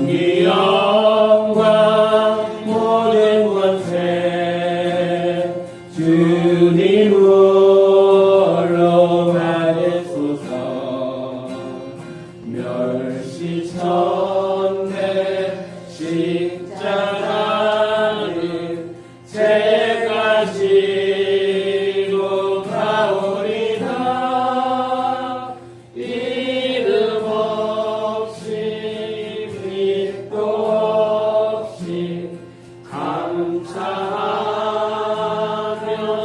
이 영광 모든 권세 주님 홀로 받으소서. 멸시천대 십자가를 제가 지고 가오리다. 이름 없이 빛도 없이 감사하며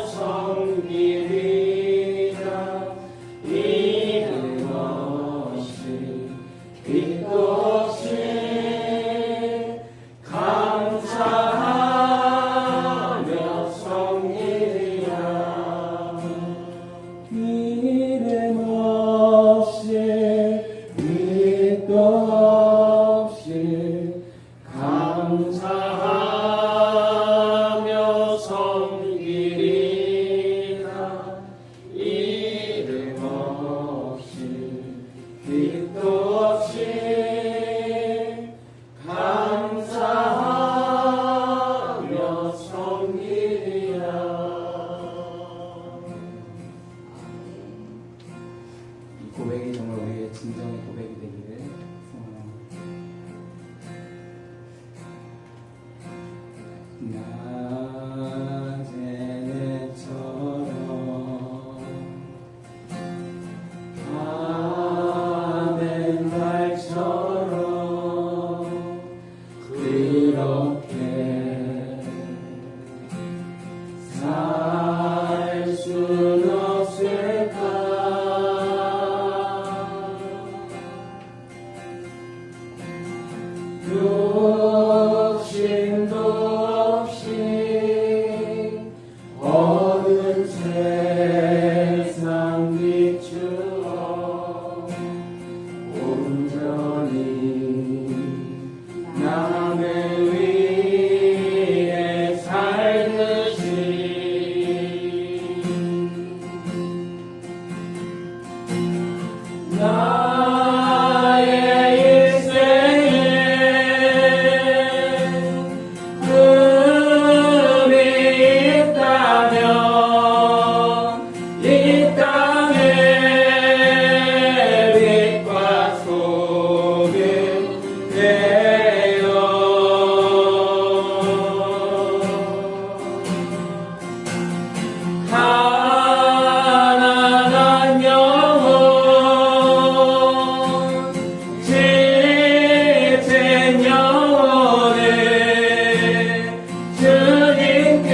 섬기리라. 이름 없이 빛도 없이 감사하며 섬기리라. 이름 없이 빛도 없이 감사하며 섬기리라. 이름 없이 빛도 없이 감사하며 섬기리라. 이 고백이 정말 우리의 진정의 고백이 되기를 소원합니다. 낮에처럼 밤엔 달처럼 그렇게 살 순 없을까? 욕심도 없이 어두운 세상 비추어 온전히 남을 위해 살듯이 나의 인생에 꿈이 있다면 이 땅에 빛과 소금 되어 가난한 영혼 지친 영혼을 주님께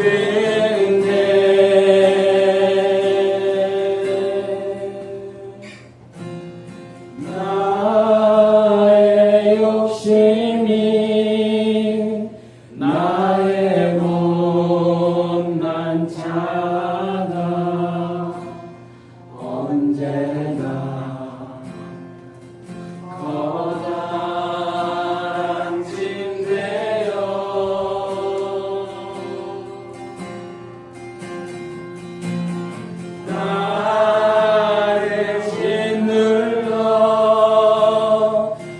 인도하고픈데 나의 욕심이 나의 못난 자가 언제나 커다란 짐 되어 나를 짓눌러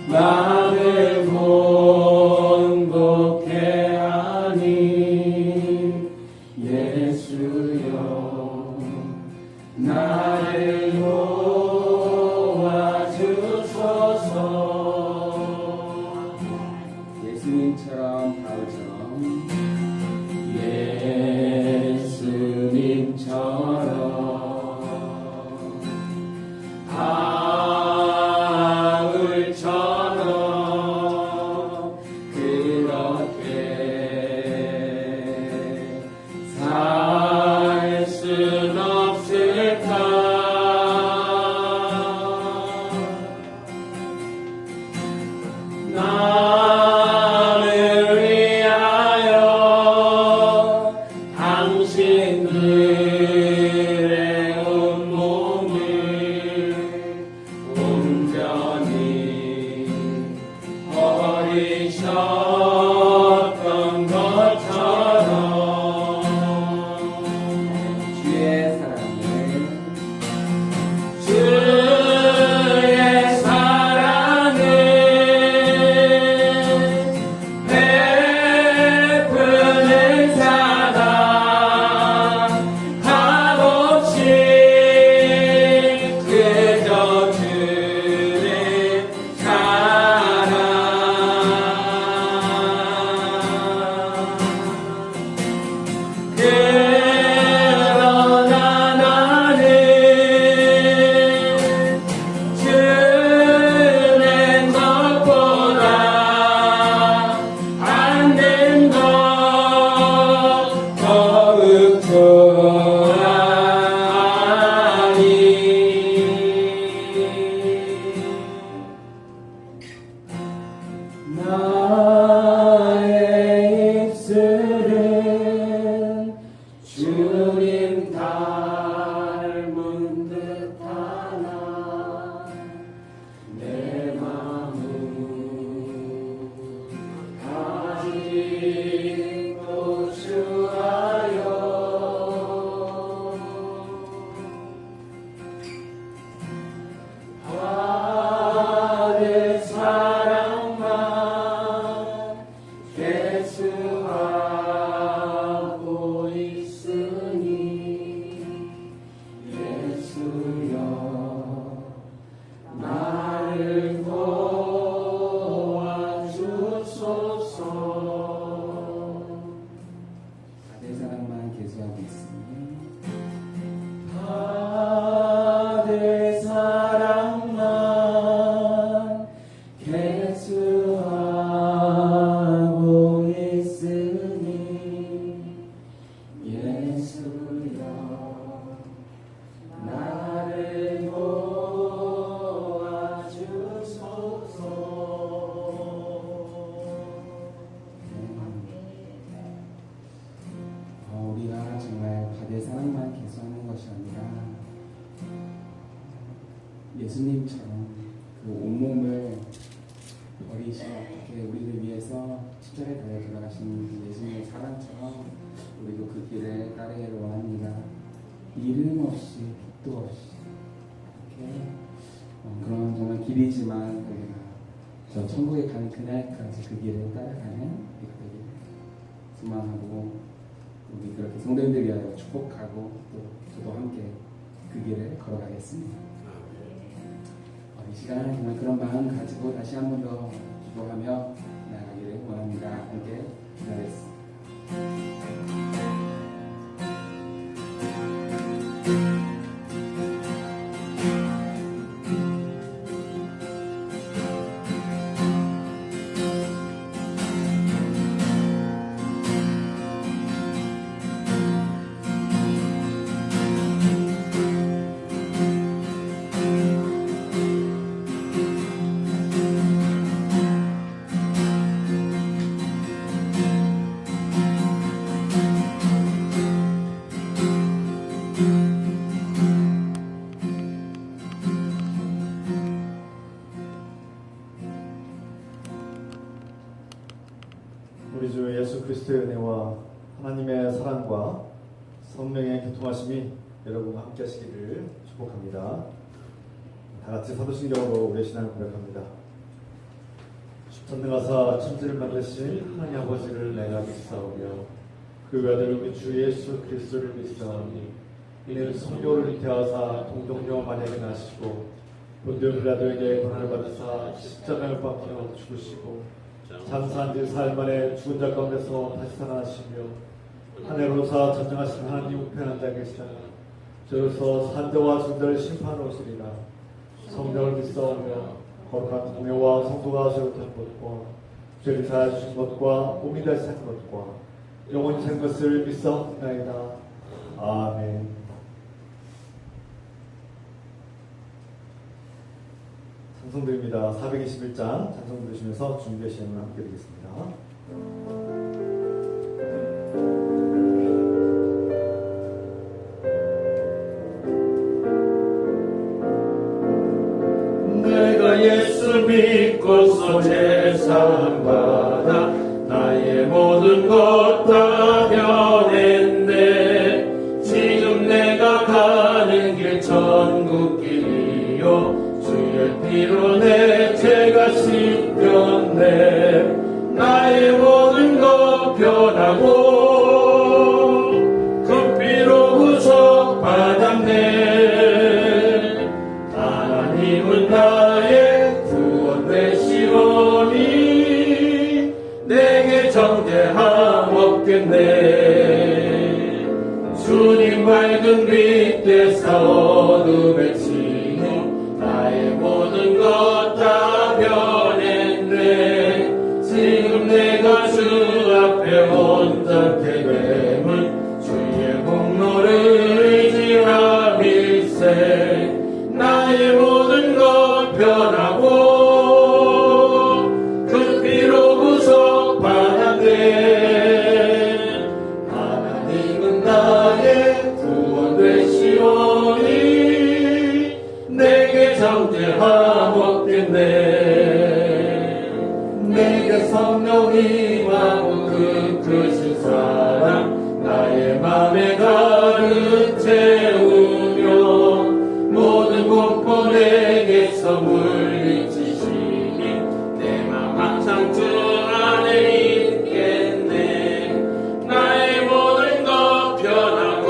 나를 공복해 하니 예수여 나를 도와주소서. 예수님처럼 바울처럼 예수님처럼 바울처럼 그렇게 살 순 없을까? 예수님처럼 그 온몸을 버리시고 어떻게 우리를 위해서 십자가에 달려 돌아가신 예수님의 사랑처럼 우리도 그 길을 따르기를 원합니다. 이름 없이 빛도 없이 이렇게 그런 정말 길이지만 우리가 저 천국에 가는 그날까지 그 길을 따라가는 우리가 되기를 소망하고 우리 그렇게 성도님들 위하여 축복하고 또 저도 함께 그 길을 걸어가겠습니다. 이 시간 정말 그런 마음 가지고 다시 한 번 더 기도하며 나아가기를 원합니다. 함께 기도하겠습니다. 우리 주 예수 그리스도의 은혜와 하나님의 사랑과 성령의 교통하심이 여러분과 함께 하시기를 축복합니다. 다 같이 사도신경으로 우리의 신앙을 고백합니다. 전능하사 천지를 만드신 하나님 아버지를 내가 믿사오며 그 외아들 우리 주 예수 그리스도를 믿사오니 이는 성령을 잉태하사 동정녀 마리아에게 나시고 본디오 빌라도에게 고난을 받으사 십자가를 박혀 죽으시고 장사한 지 사흘 만에 죽은 자 가운데서 다시 살아나시며 하늘로사 전정하신 하나님 우편한 자 계시다가 저로서 산자와 존재를 심판하시리라. 성령을 믿사오며 거룩한 공회와 성도가 세웠던 것과 죄를 사하여 주신 것과 몸이 다시 산 것과 영원히 산 것을 믿사옵나이다. 아멘. 찬송드립니다. 421장 찬송 들으시면서 준비의 시험을 함께 드리겠습니다. 내가 예수 믿고서 제사함 받아 나의 모든 것 다 변했네. 지금 내가 가는 길 천국 길이요 주의 피로 내 죄가 씻겼네. 나의 모든 것 변하고 그 피로 구속받았네. 하나님은 나의 구원 되시오니 내게 정죄함 없겠네. 주님 밝은 빛에서 어둠에 치고 나의 모든 것 다 변했네. 지금 내가 주 앞에 온전케 됨은 주의 공로를 의지함일세. 나의 모든 것 변하고 그 피로 구속받았네. 하나님은 나의 구원 되시오니 내게 정죄함 없겠네. 내게 성령 임하고 그 크신 사랑 나의 맘에 가득 채우며 모든 공포 내게서 물리치시니 내 맘 항상 주 안에 있겠네. 나의 모든 것 변하고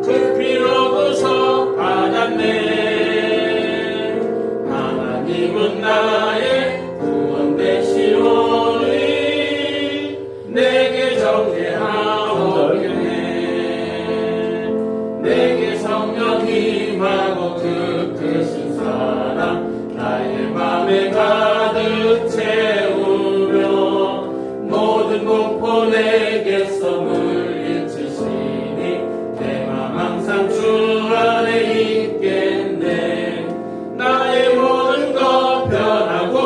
그 피로 구속받았네. 하나님은 나의 구원 되시오니 내게 정죄함 없겠네. 내게 성령 임하고 그 크신 사랑 나의 맘에 가득 채우며 모든 공포 내게서 물리치시니 내 맘 항상 주 안에 있겠네. 나의 모든 것 변하고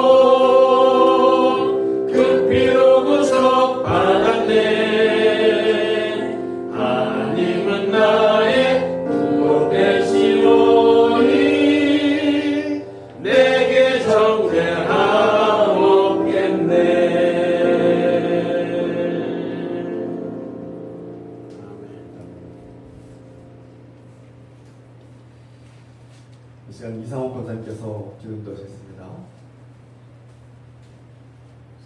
그 피로 구속받았네. 하나님은 나의 구원 되시오니 이 시간 이상원 권사님께서 기도하셨습니다.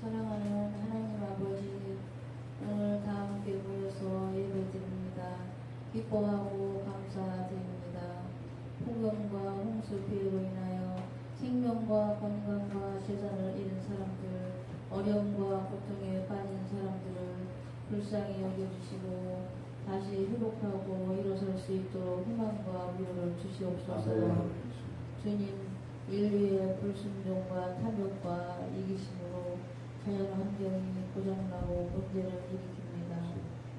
사랑하는 하나님 아버지, 오늘 다 함께 모여서 예배드립니다. 기뻐하고 감사드립니다. 폭염과 홍수 피해로 인하여 생명과 건강과 재산을 잃은 사람들, 어려움과 고통에 빠진 사람들을 불쌍히 여겨주시고 다시 회복하고 일어설 수 있도록 희망과 위로를 주시옵소서. 주님, 인류의 불순종과 탐욕과 이기심으로 자연 환경이 고장나고 문제를 일으킵니다.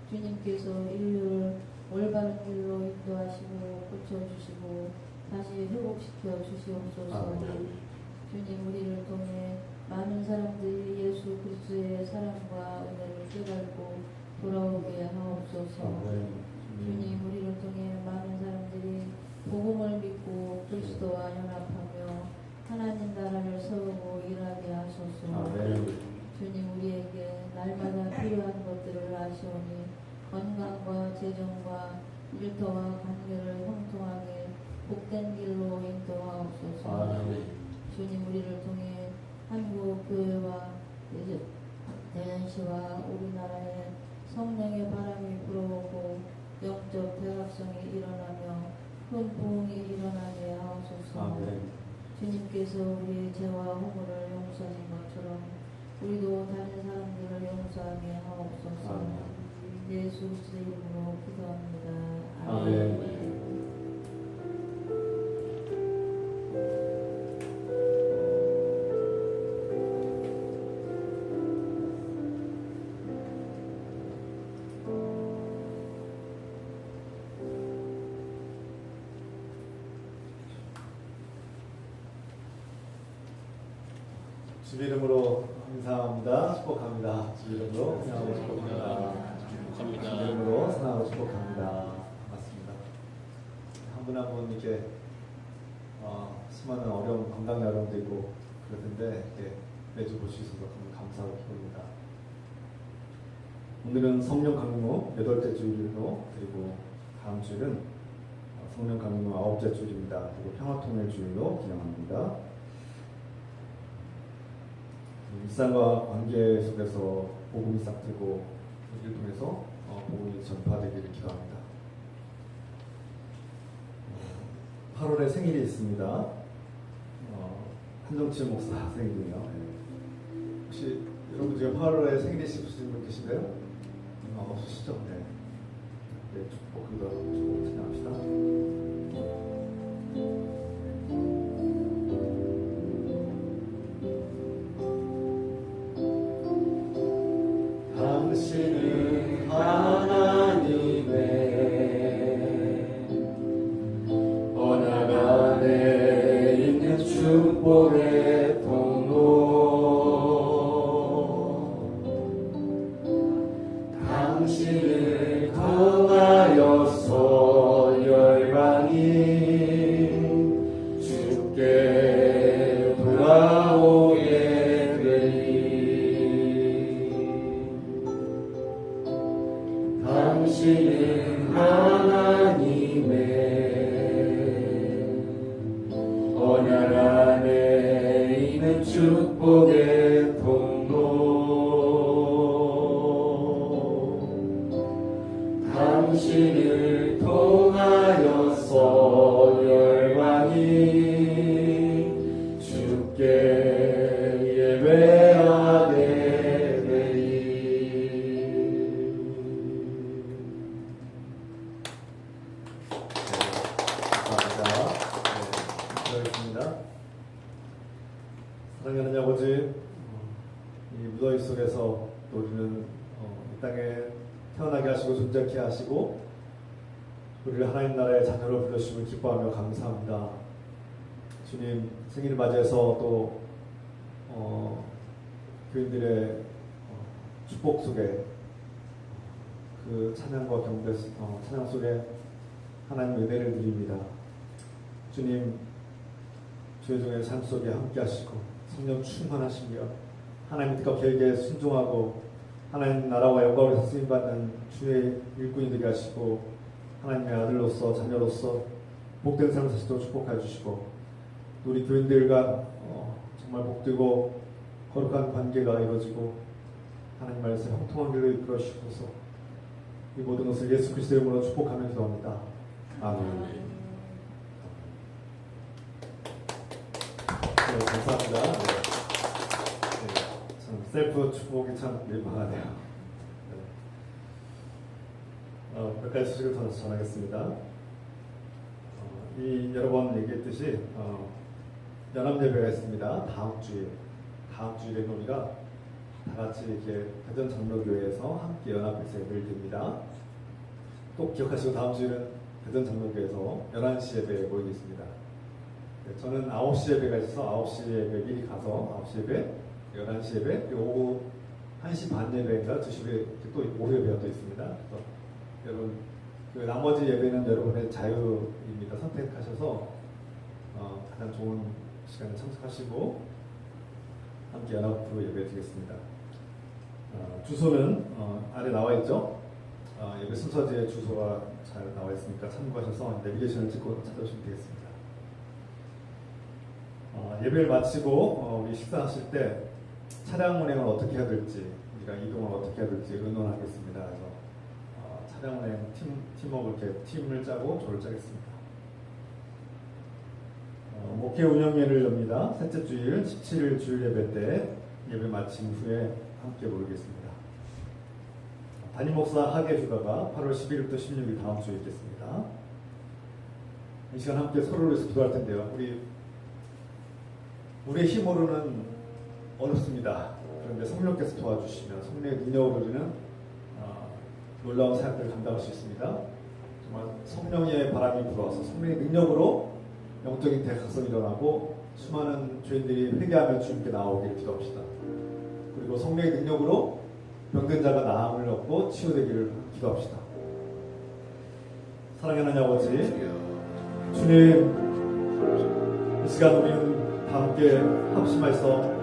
주님께서 인류를 올바른 길로 인도하시고 고쳐주시고 다시 회복시켜 주시옵소서. 주님, 우리를 통해 많은 사람들이 예수 그리스도의 사랑과 은혜를 깨닫고 돌아오게 하옵소서. 주님, 우리를 통해 많은 사람들이 복음을 믿고 그리스도와 연합하며 하나님 나라를 세우고 일하게 하소서. 주님, 우리에게 날마다 필요한 것들을 아시오니 건강과 재정과 일터와 관계를 형통하게 복된 길로 인도하옵소서. 주님, 우리를 통해 한국 교회와 대전시와 우리나라에 성령의 바람이 불어오고 영적 대각성이 일어나며 큰 부흥이 일어나게 하옵소서. 주님께서 우리의 죄와 허물을 용서하신 것처럼 우리도 다른 사람들을 용서하게 하옵소서. 예수 그리스도의 이름으로 기도합니다. 아멘. 주 이름으로 감사합니다. 축복합니다. 주 이름으로 사랑하고 축복합니다. 주 이름으로 사랑하고 축복합니다. 반갑습니다. 한 분 한 분 이렇게 수많은 어려움, 건강 어려움도 있고 그러던데 이렇게 매주 볼 수 있어서 너무 감사하고 기쁩니다. 오늘은 성령 강림후 8째 주일로, 그리고 다음 주일은 성령 강림후 9째 주일입니다. 그리고 평화통일 주일로 기념합니다. 일상과 관계 속에서 복음이 싹트고 이를 통해서 복음이 전파되기를 기도합니다. 8월에 생일이 있습니다. 한정치 목사 생일이요. 혹시 여러분 중에 8월에 생일이신 분 계신가요? 없으시죠? 네. 네, 축복 찬양합시다. 당신은 하나님의 언약 안에 있는 축복의 통로, 당신을 통하여서 열방이 주께 돌아오게 되리. 당신은 하나님의 언약 안에 있는 축복의 통로, 당신을 통하여서 열방이 주께 예배하게 되리. 사랑하는 아버지, 이 무더위 속에서 우리는 이 땅에 태어나게 하시고 존재케 하시고 우리를 하나님 나라의 자녀로 불러주심을 기뻐하며 감사합니다. 주님 생일을 맞이해서 또 교인들의 축복 속에 그 찬양과 경배 찬양 속에 하나님의 은혜를 드립니다. 주님 주의 종의 삶 속에 함께 하시고 성령 충만하시며 하나님 뜻과 계획에 순종하고 하나님 나라와 영광을 쓰임받는 주의 일꾼이 되게 하시고 하나님의 아들로서 자녀로서 복된 삶을 사시도록 축복해 주시고 우리 교인들과 정말 복되고 거룩한 관계가 이루어지고 하나님 말씀 형통한 길로 이끌어 주시옵소서. 이 모든 것을 예수 그리스도의 이름으로 축복하며 기도합니다. 아멘. 네, 감사합니다. 참 셀프 축복이 참 민망하네요. 몇 가지 소식을 더 전하겠습니다. 여러 번 얘기했듯이 연합 예배가 있습니다. 다음 주일에는 우리가 다 같이 이렇게 대전 장로교회에서 함께 연합해서 예배를 드립니다. 꼭 기억하시고 다음 주일은 대전 장로교회에서 11시 예배에 모이겠습니다. 저는 9시 예배가 있어서 9시 예배 미리 가서 9시 예배, 11시 예배, 그리고 오후 1시 반 예배인가 2시 예배, 또 오후 예배가 또 있습니다. 그래서 여러분 그 나머지 예배는 여러분의 자유입니다. 선택하셔서 가장 좋은 시간에 참석하시고 함께 연합으로 예배 드리겠습니다. 주소는 아래 나와 있죠. 예배 순서지에 주소가 잘 나와 있으니까 참고하셔서 내비게이션을 찍고 찾아오시면 되겠습니다. 예배를 마치고 우리 식사하실 때 차량 운행을 어떻게 해야 될지, 우리가 이동을 어떻게 해야 될지 의논하겠습니다. 그래서 차량 운행 팀워크 이렇게 팀을 짜고 조를 짜겠습니다. 목회 운영회를 엽니다. 셋째 주일 17일 주일 예배 때 예배 마침 후에 함께 모이겠습니다. 담임 목사 학예 휴가가 8월 11일부터 16일 다음 주에 있겠습니다. 이 시간 함께 서로를 위해서 기도할 텐데요. 우리의 힘으로는 어렵습니다. 그런데 성령께서 도와주시면 성령의 능력으로 우리는 놀라운 사역들을 감당할 수 있습니다. 정말 성령의 바람이 불어와서 성령의 능력으로 영적인 대각성이 일어나고 수많은 죄인들이 회개하며 주님께 나오기를 기도합시다. 그리고 성령의 능력으로 병든 자가 나음을 얻고 치유되기를 기도합시다. 사랑하는 하나님 아버지, 주님, 이 시간 우리는 다 함께 합심해서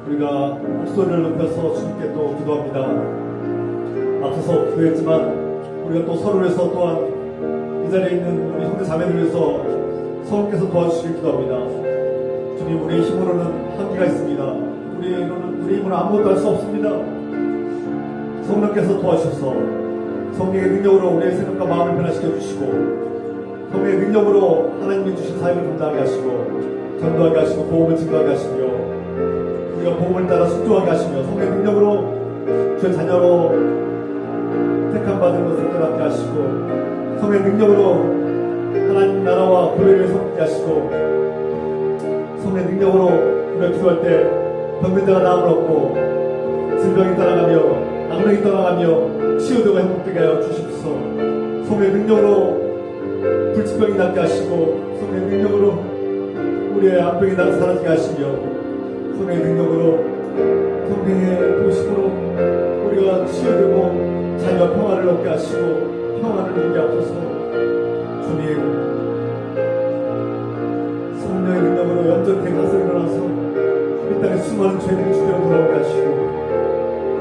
우리가 목소리를 높여서 주님께 또 기도합니다. 앞서서 기도했지만 우리가 또 서로를 위해서 또한 이 자리에 있는 우리 형제 자매를 위해서 성령께서 도와주시길 기도합니다. 주님, 우리의 힘으로는 한계가 있습니다. 우리 힘으로는 아무것도 할 수 없습니다. 성령께서 도와주셔서 성령의 능력으로 우리의 생각과 마음을 변화시켜 주시고 성령의 능력으로 하나님이 주신 사역을 감당하게 하시고 전도하게 하시고 복음을 증거하게 하시며 우리가 복음을 따라 순종하게 하시며 성령의 능력으로 주의 자녀로 택함 받은 것을 깨닫게 하시고 성령의 능력으로 하나님 나라와 교회를 섬기게 하시고 성령의 능력으로 우리가 기도할 때 병든 자가 나음을 얻고 질병이 떠나가며 악령이 떠나가며 치유되고 행복되게 하여 주십시오. 성령의 능력으로 불치병이 낫게 하시고 성령의 능력으로 우리의 암병이 사라지게 하시며 성령의 능력으로 성령의 도심으로 우리가 치유되고 자유와 평화를 얻게 하시고 평화를 누리게 하소서. 주님, 성령의 능력으로 연전 대가서 일어나서 이 땅에 수많은 죄들이 주께로 돌아오게 하시고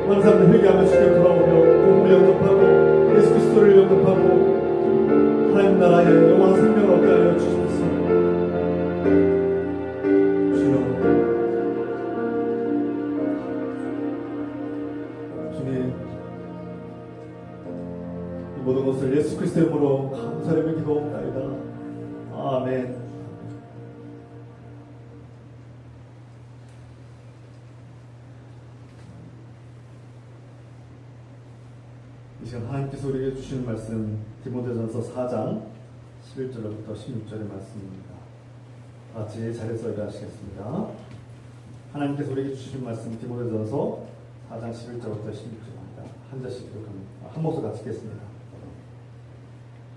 많은 사람들 회개하며 주께로 돌아오며 복음을 영접하고 예수 그리스도를 영접하고 하나님 나라의 영원한 생명을 얻게 하여 주십시오. 주님, 이 모든 것을 예수 그리스도의 이름으로 감사하며 기도합니다. 아멘. 이 시간 하나님께서 우리에게 주시는 말씀 디모데전서 4장 11절부터 16절의 말씀입니다. 같이 자리에서 일어나시겠습니다. 하나님께서 우리에게 주시는 말씀 디모데전서 4장 11절부터 16절입니다. 한 절씩 기록합니다. 한 목소리 같이 읽겠습니다.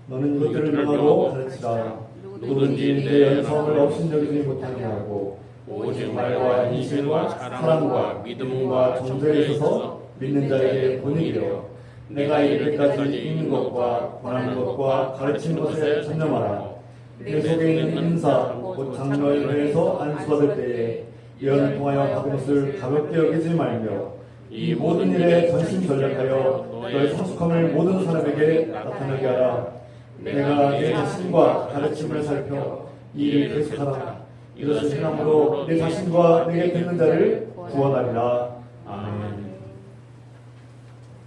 너는 이것들을 명하고 가르치라. 누구든지 내 연성을 업신여기지 못하게 하고 오직 말과 인실과 사랑과 믿음과 정죄에 있어서 믿는 자에게 본이 되어 내가 이르기까지 읽는 것과 권하는 것과 가르치는 것에 전념하라. 내 속에 있는 인사 곧 장로의 회에서 안수받을 때에 예언을 통하여 받은 것을 가볍게 여기지 말며 이 모든 일에 전심전력하여 너의 성숙함을 모든 사람에게 나타나게 하라. 내가 내 자신과 가르침을 살펴 이 일을 계속하라. 이것을 행함으로 내 자신과 내게 듣는 자를 구원하리라. 아멘.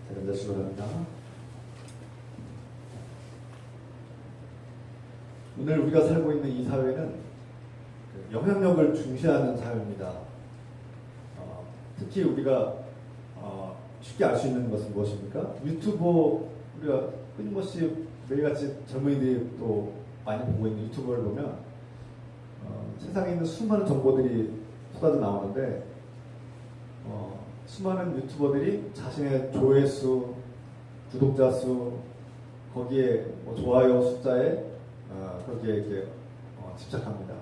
자, 먼저 시작합니다. 오늘 우리가 살고 있는 이 사회는 영향력을 중시하는 사회입니다. 특히 우리가 쉽게 알 수 있는 것은 무엇입니까? 유튜버, 우리가 끊임없이 매일같이 젊은이들이 또 많이 보고 있는 유튜버를 보면 세상에 있는 수많은 정보들이 쏟아져 나오는데 수많은 유튜버들이 자신의 조회수, 구독자 수, 거기에 뭐 좋아요 숫자에 거기에 이렇게 집착합니다.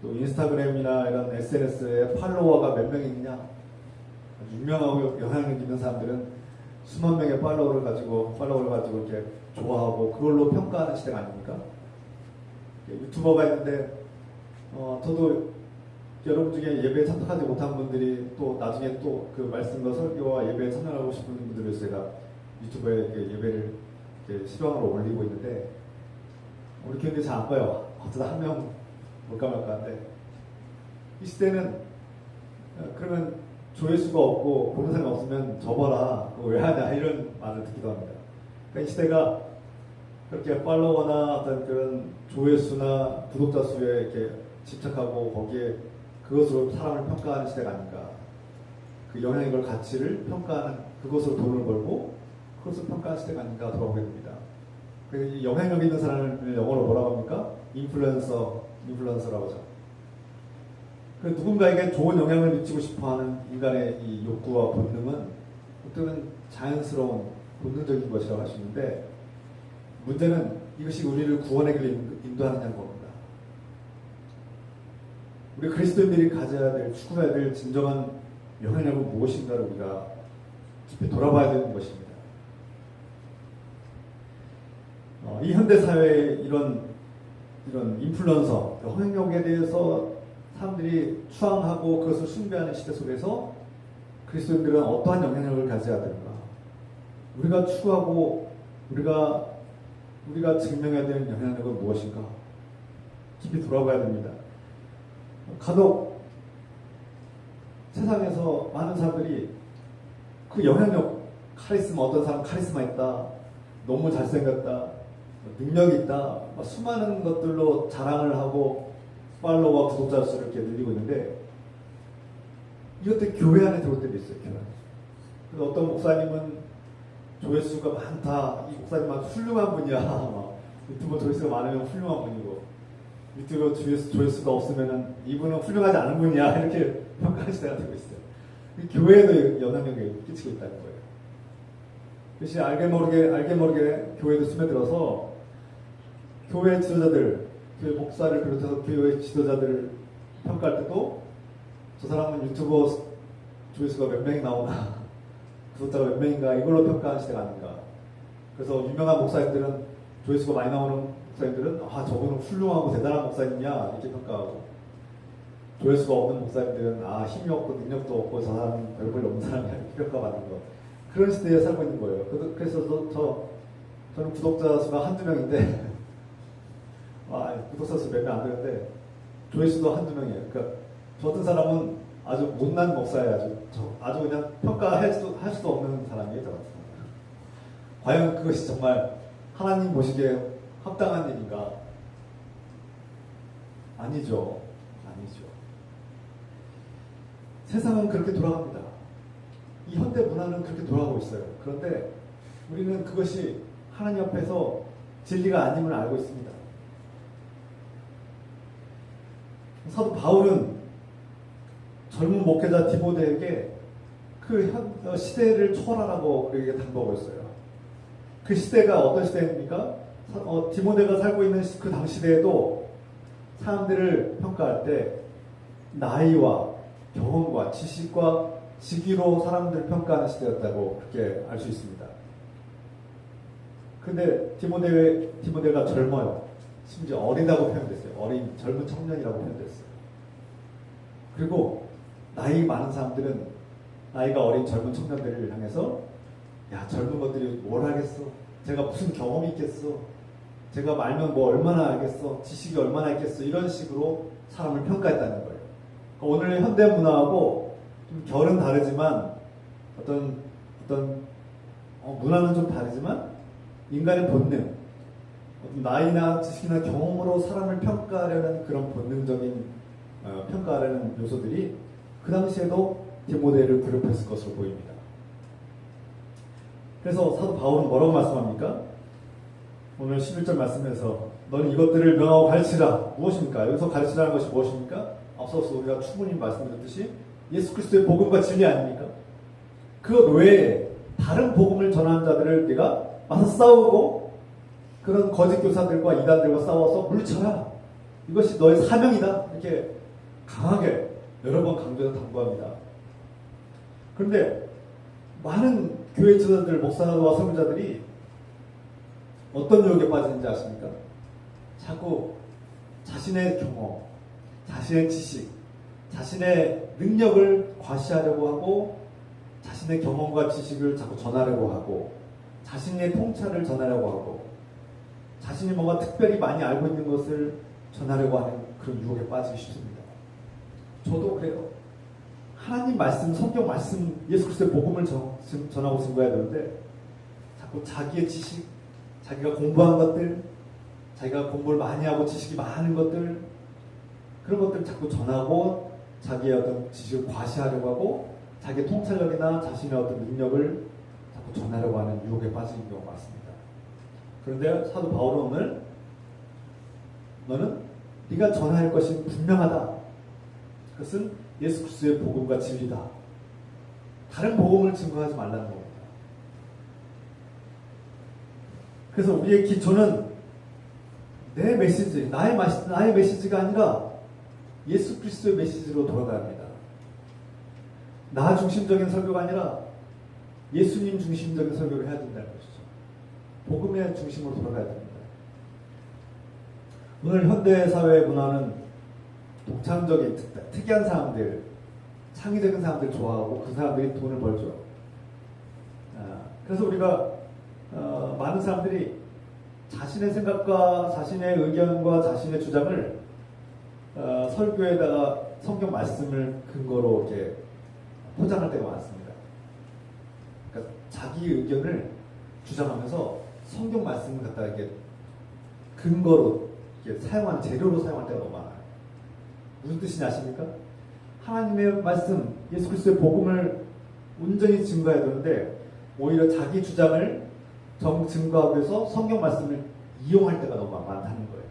또 인스타그램이나 이런 SNS에 팔로워가 몇 명 있느냐, 유명하고 영향력 있는 사람들은 수만 명의 팔로워를 가지고 이렇게 좋아하고 그걸로 평가하는 시대가 아닙니까? 유튜버가 있는데 저도 여러분 중에 예배에 참석하지 못한 분들이 또 나중에 또 그 말씀과 설교와 예배에 참여하고 싶은 분들을 위해서 제가 유튜브에 예배를 이렇게 실황으로 올리고 있는데 우리 교인들이 잘 안 봐요. 어쩌다 한 명 볼까 말까 하는데 이 시대는 그러면 조회수가 없고 보는 사람이 없으면 접어라. 그거 왜 하냐 이런 말을 듣기도 합니다. 그러니까 이 시대가 그렇게 팔로워나 어떤 그런 조회수나 구독자 수에 이렇게 집착하고 거기에 그것으로 사람을 평가하는 시대가 아닌가. 그 영향력을 가치를 평가하는 그것으로 돈을 벌고 그것을 평가하는 시대가 아닌가 돌아오게 됩니다. 그래서 이 영향력 있는 사람을 영어로 뭐라고 합니까? 인플루언서라고 하죠. 그 누군가에게 좋은 영향을 미치고 싶어하는 인간의 이 욕구와 본능은 어쩌면 자연스러운 본능적인 것이라고 할 수 있는데 문제는 이것이 우리를 구원의 길로 인도하느냐는 겁니다. 우리 그리스도인들이 가져야 될, 추구해야 될 진정한 영향력은 무엇인가를 우리가 깊이 돌아봐야 되는 것입니다. 이 현대 사회의 이런 인플루언서, 영향력에 대해서 사람들이 추앙하고 그것을 숭배하는 시대 속에서 그리스도인들은 어떠한 영향력을 가져야 되는가? 우리가 추구하고 우리가 증명해야 되는 영향력은 무엇인가? 깊이 돌아봐야 됩니다. 간혹 세상에서 많은 사람들이 그 영향력, 카리스마, 어떤 사람 카리스마 있다, 너무 잘생겼다, 능력이 있다, 수많은 것들로 자랑을 하고 팔로워와 구독자 수를 이렇게 늘리고 있는데 이것들 교회 안에 들어올 때도 있어요. 교회 안에. 그래서 어떤 목사님은 조회수가 많다, 이 목사님은 훌륭한 분이야, 유튜버 조회수가 많으면 훌륭한 분이고 유튜버 조회수가 없으면 이분은 훌륭하지 않은 분이야 이렇게 평가할 시대가 되고 있어요. 교회에도 영향력을 끼치고 있다는 거예요. 그것이 알게 모르게 교회도 스며들어서 교회 지도자들, 교회 목사를 비롯해서 교회 지도자들을 평가할 때도 저 사람은 유튜버 조회수가 몇 명이 나오나 구독자가 몇 명인가 이걸로 평가하는 시대가 아닌가. 그래서 유명한 목사님들은 조회수가 많이 나오는 목사님들은 저분은 훌륭하고 대단한 목사님이야 이렇게 평가하고 조회수가 없는 목사님들은 힘이 없고 능력도 없고 저 사람은 별 볼일 없는 사람이야 이렇게 평가받는 거. 그런 시대에 살고 있는 거예요. 그래서 저는 구독자 수가 한두 명인데 구독자 수 몇 명 안 되는데 조회수도 한두 명이에요. 그러니까 저 어떤 사람은 아주 못난 목사예요. 아주 그냥 평가할 수도 없는 사람이에요. 저 같은 사람. 과연 그것이 정말 하나님 보시기에 합당한 일인가? 아니죠. 세상은 그렇게 돌아갑니다. 이 현대 문화는 그렇게 돌아가고 있어요. 그런데 우리는 그것이 하나님 앞에서 진리가 아님을 알고 있습니다. 사도 바울은 젊은 목회자 디모데에게 그 시대를 초월하라고 그에게 당부하고 있어요. 그 시대가 어떤 시대입니까? 디모데가 살고 있는 그 당시대에도 사람들을 평가할 때 나이와 경험과 지식과 직위로 사람들을 평가하는 시대였다고 그렇게 알 수 있습니다. 근데 디모데가 젊어요. 심지어 어리다고 표현됐어요. 젊은 청년이라고 표현됐어요. 그리고 나이 많은 사람들은 나이가 어린 젊은 청년들을 향해서 야 젊은 것들이 뭘 하겠어? 제가 무슨 경험이 있겠어? 제가 말면 뭐 얼마나 알겠어, 지식이 얼마나 있겠어, 이런 식으로 사람을 평가했다는 거예요. 그러니까 오늘 현대 문화하고 좀 결은 다르지만 어떤 문화는 좀 다르지만 인간의 본능, 어떤 나이나 지식이나 경험으로 사람을 평가하려는 그런 본능적인 평가하려는 요소들이 그 당시에도 디모데를 괴롭혔을 것으로 보입니다. 그래서 사도 바울은 뭐라고 말씀합니까? 오늘 11절 말씀에서 너는 이것들을 명하고 가르치라. 무엇입니까? 여기서 가르치라는 것이 무엇입니까? 앞서서 우리가 충분히 말씀드렸듯이 예수 그리스도의 복음과 진리 아닙니까? 그것 외에 다른 복음을 전하는 자들을 네가 와서 싸우고 그런 거짓 교사들과 이단들과 싸워서 물리쳐라. 이것이 너의 사명이다. 이렇게 강하게 여러 번 강조해서 당부합니다. 그런데 많은 교회 지도자들, 목사와 설교자들이 어떤 유혹에 빠지는지 아십니까? 자꾸 자신의 경험, 자신의 지식, 자신의 능력을 과시하려고 하고 자신의 경험과 지식을 자꾸 전하려고 하고 자신의 통찰을 전하려고 하고 자신이 뭔가 특별히 많이 알고 있는 것을 전하려고 하는 그런 유혹에 빠지기 쉽습니다. 저도 그래요. 하나님 말씀, 성경 말씀, 예수 그리스도의 복음을 전하고 증거해야 되는데 자꾸 자기의 지식, 자기가 공부한 것들, 자기가 공부를 많이 하고 지식이 많은 것들, 그런 것들 자꾸 전하고 자기의 어떤 지식을 과시하려고 하고 자기의 통찰력이나 자신의 어떤 능력을 자꾸 전하려고 하는 유혹에 빠지는 경우가 많습니다. 그런데 사도 바울은 오늘 너는 네가 전할 것이 분명하다. 그것은 예수 그리스도의 복음과 진리다. 다른 복음을 증거하지 말라는 겁니다. 그래서 우리의 기초는 내 메시지, 나의 메시지가 아니라 예수 그리스도의 메시지로 돌아가야 합니다. 나 중심적인 설교가 아니라 예수님 중심적인 설교를 해야 된다는 것이죠. 복음의 중심으로 돌아가야 됩니다. 오늘 현대사회 문화는 독창적인 특이한 사람들, 창의적인 사람들 좋아하고 그 사람들이 돈을 벌죠. 그래서 우리가 많은 사람들이 자신의 생각과 자신의 의견과 자신의 주장을 설교에다가 성경 말씀을 근거로 이렇게 포장할 때가 많습니다. 그러니까 자기 의견을 주장하면서 성경 말씀을 갖다가 이렇게 근거로 이렇게 사용하는 재료로 사용할 때가 너무 많아요. 무슨 뜻인지 아십니까? 하나님의 말씀, 예수 그리스도의 복음을 온전히 증거해야 되는데 오히려 자기 주장을 증거하기 위해서 성경 말씀을 이용할 때가 너무 많다는 거예요.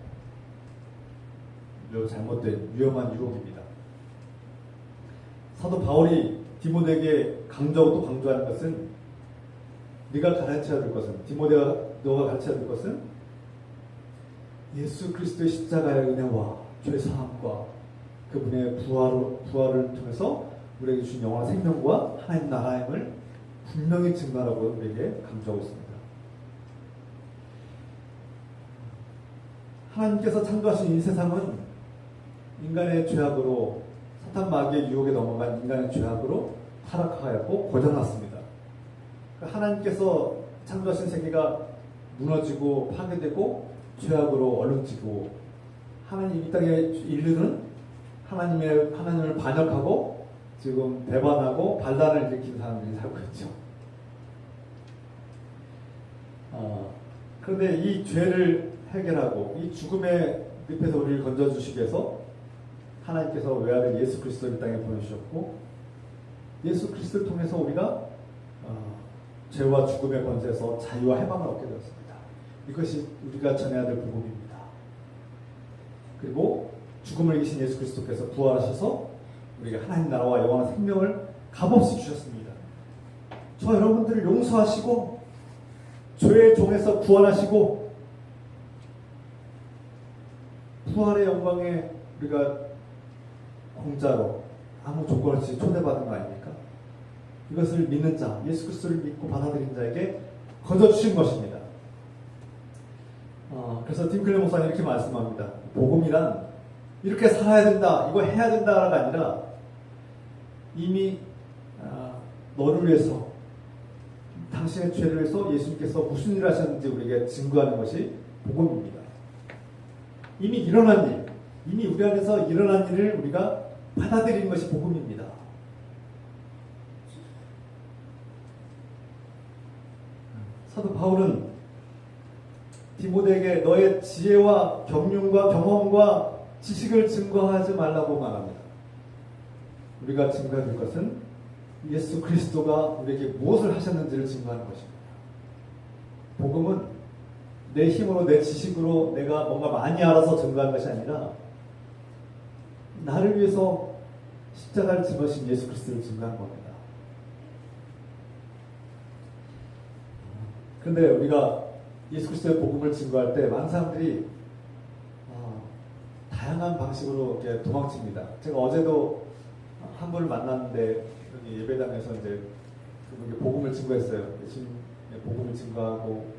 매우 잘못된 위험한 유혹입니다. 사도 바울이 디모데에게 강조하고 또 강조하는 것은 네가 가르쳐야 될 것은, 디모데가 너가 가르쳐야 될 것은 예수 그리스도의 십자가의 은혜와 죄 사함과 그분의 부활을 통해서 우리에게 주신 영원한 생명과 하나님 나라임을 분명히 증거하라고 우리에게 강조하고 있습니다. 하나님께서 창조하신 이 세상은 인간의 죄악으로 사탄 마귀의 유혹에 넘어간 인간의 죄악으로 타락하였고 고장났습니다. 하나님께서 창조하신 세계가 무너지고 파괴되고 죄악으로 얼룩지고 하나님 이 땅에 인류는 하나님을 반역하고 지금 배반하고 반란을 일으킨 사람들이 살고 있죠. 그런데 이 죄를 해결하고 이 죽음의 늪에서 우리를 건져주시기 위해서 하나님께서 외아들 예수 그리스도를 이 땅에 보내주셨고 예수 그리스도를 통해서 우리가 죄와 죽음의 권세에서 자유와 해방을 얻게 되었습니다. 이것이 우리가 전해야 될 복음입니다. 그리고 죽음을 이기신 예수 그리스도께서 부활하셔서 우리가 하나님 나라와 영원한 생명을 값없이 주셨습니다. 저 여러분들을 용서하시고 죄의 종에서 구원하시고 부활의 영광에 우리가 공짜로 아무 조건 없이 초대받은 거 아닙니까? 이것을 믿는 자, 예수 그리스도를 믿고 받아들인 자에게 거저주신 것입니다. 그래서 팀 클레 목사님 이렇게 말씀합니다. 복음이란 이렇게 살아야 된다, 이거 해야 된다가 아니라 이미 너를 위해서, 당신의 죄를 위해서 예수님께서 무슨 일을 하셨는지 우리에게 증거하는 것이 복음입니다. 이미 일어난 일, 이미 우리 안에서 일어난 일을 우리가 받아들이는 것이 복음입니다. 사도 바울은 디모데에게 너의 지혜와 경륜과 경험과 지식을 증거하지 말라고 말합니다. 우리가 증거할 것은 예수 그리스도가 우리에게 무엇을 하셨는지를 증거하는 것입니다. 복음은 내 힘으로 내 지식으로 내가 뭔가 많이 알아서 증거하는 것이 아니라 나를 위해서 십자가를 집으신 예수 그리스도를 증거하는 겁니다. 그런데 우리가 예수 그리스도의 복음을 증거할 때 많은 사람들이 다양한 방식으로 이렇게 도망칩니다. 제가 어제도 한 분을 만났는데 여기 예배당에서 이제 그분이 복음을 증거했어요. 예수님의 복음을 증거하고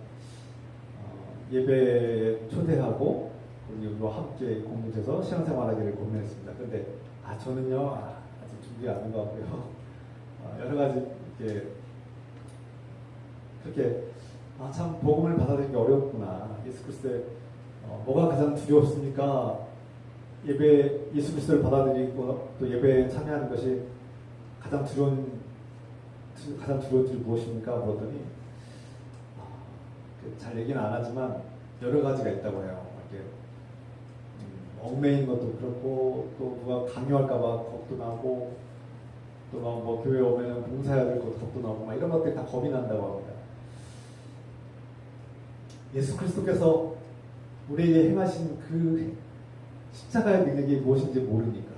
예배에 초대하고 우리와 함께 공동체에서 신앙생활하기를 고민했습니다. 그런데 저는요 아직 준비 안 된 것 같고요. 여러 가지 이렇게 그렇게 참 복음을 받아들이기 어렵구나. 예수 그리스도의 뭐가 가장 두려웠습니까? 예수 그리스도를 받아들이고 또 예배에 참여하는 것이 가장 두려운 일이 무엇입니까? 물었더니 잘 얘기는 안 하지만 여러 가지가 있다고 해요. 이렇게 얽매이는 것도 그렇고 또 누가 강요할까봐 겁도 나고 또 막 뭐 교회 오면 봉사해야 될 것도 겁도 나고 막 이런 것들이 다 겁이 난다고 합니다. 예수 그리스도께서 우리에게 행하신 그 십자가의 능력이 무엇인지 모르니까,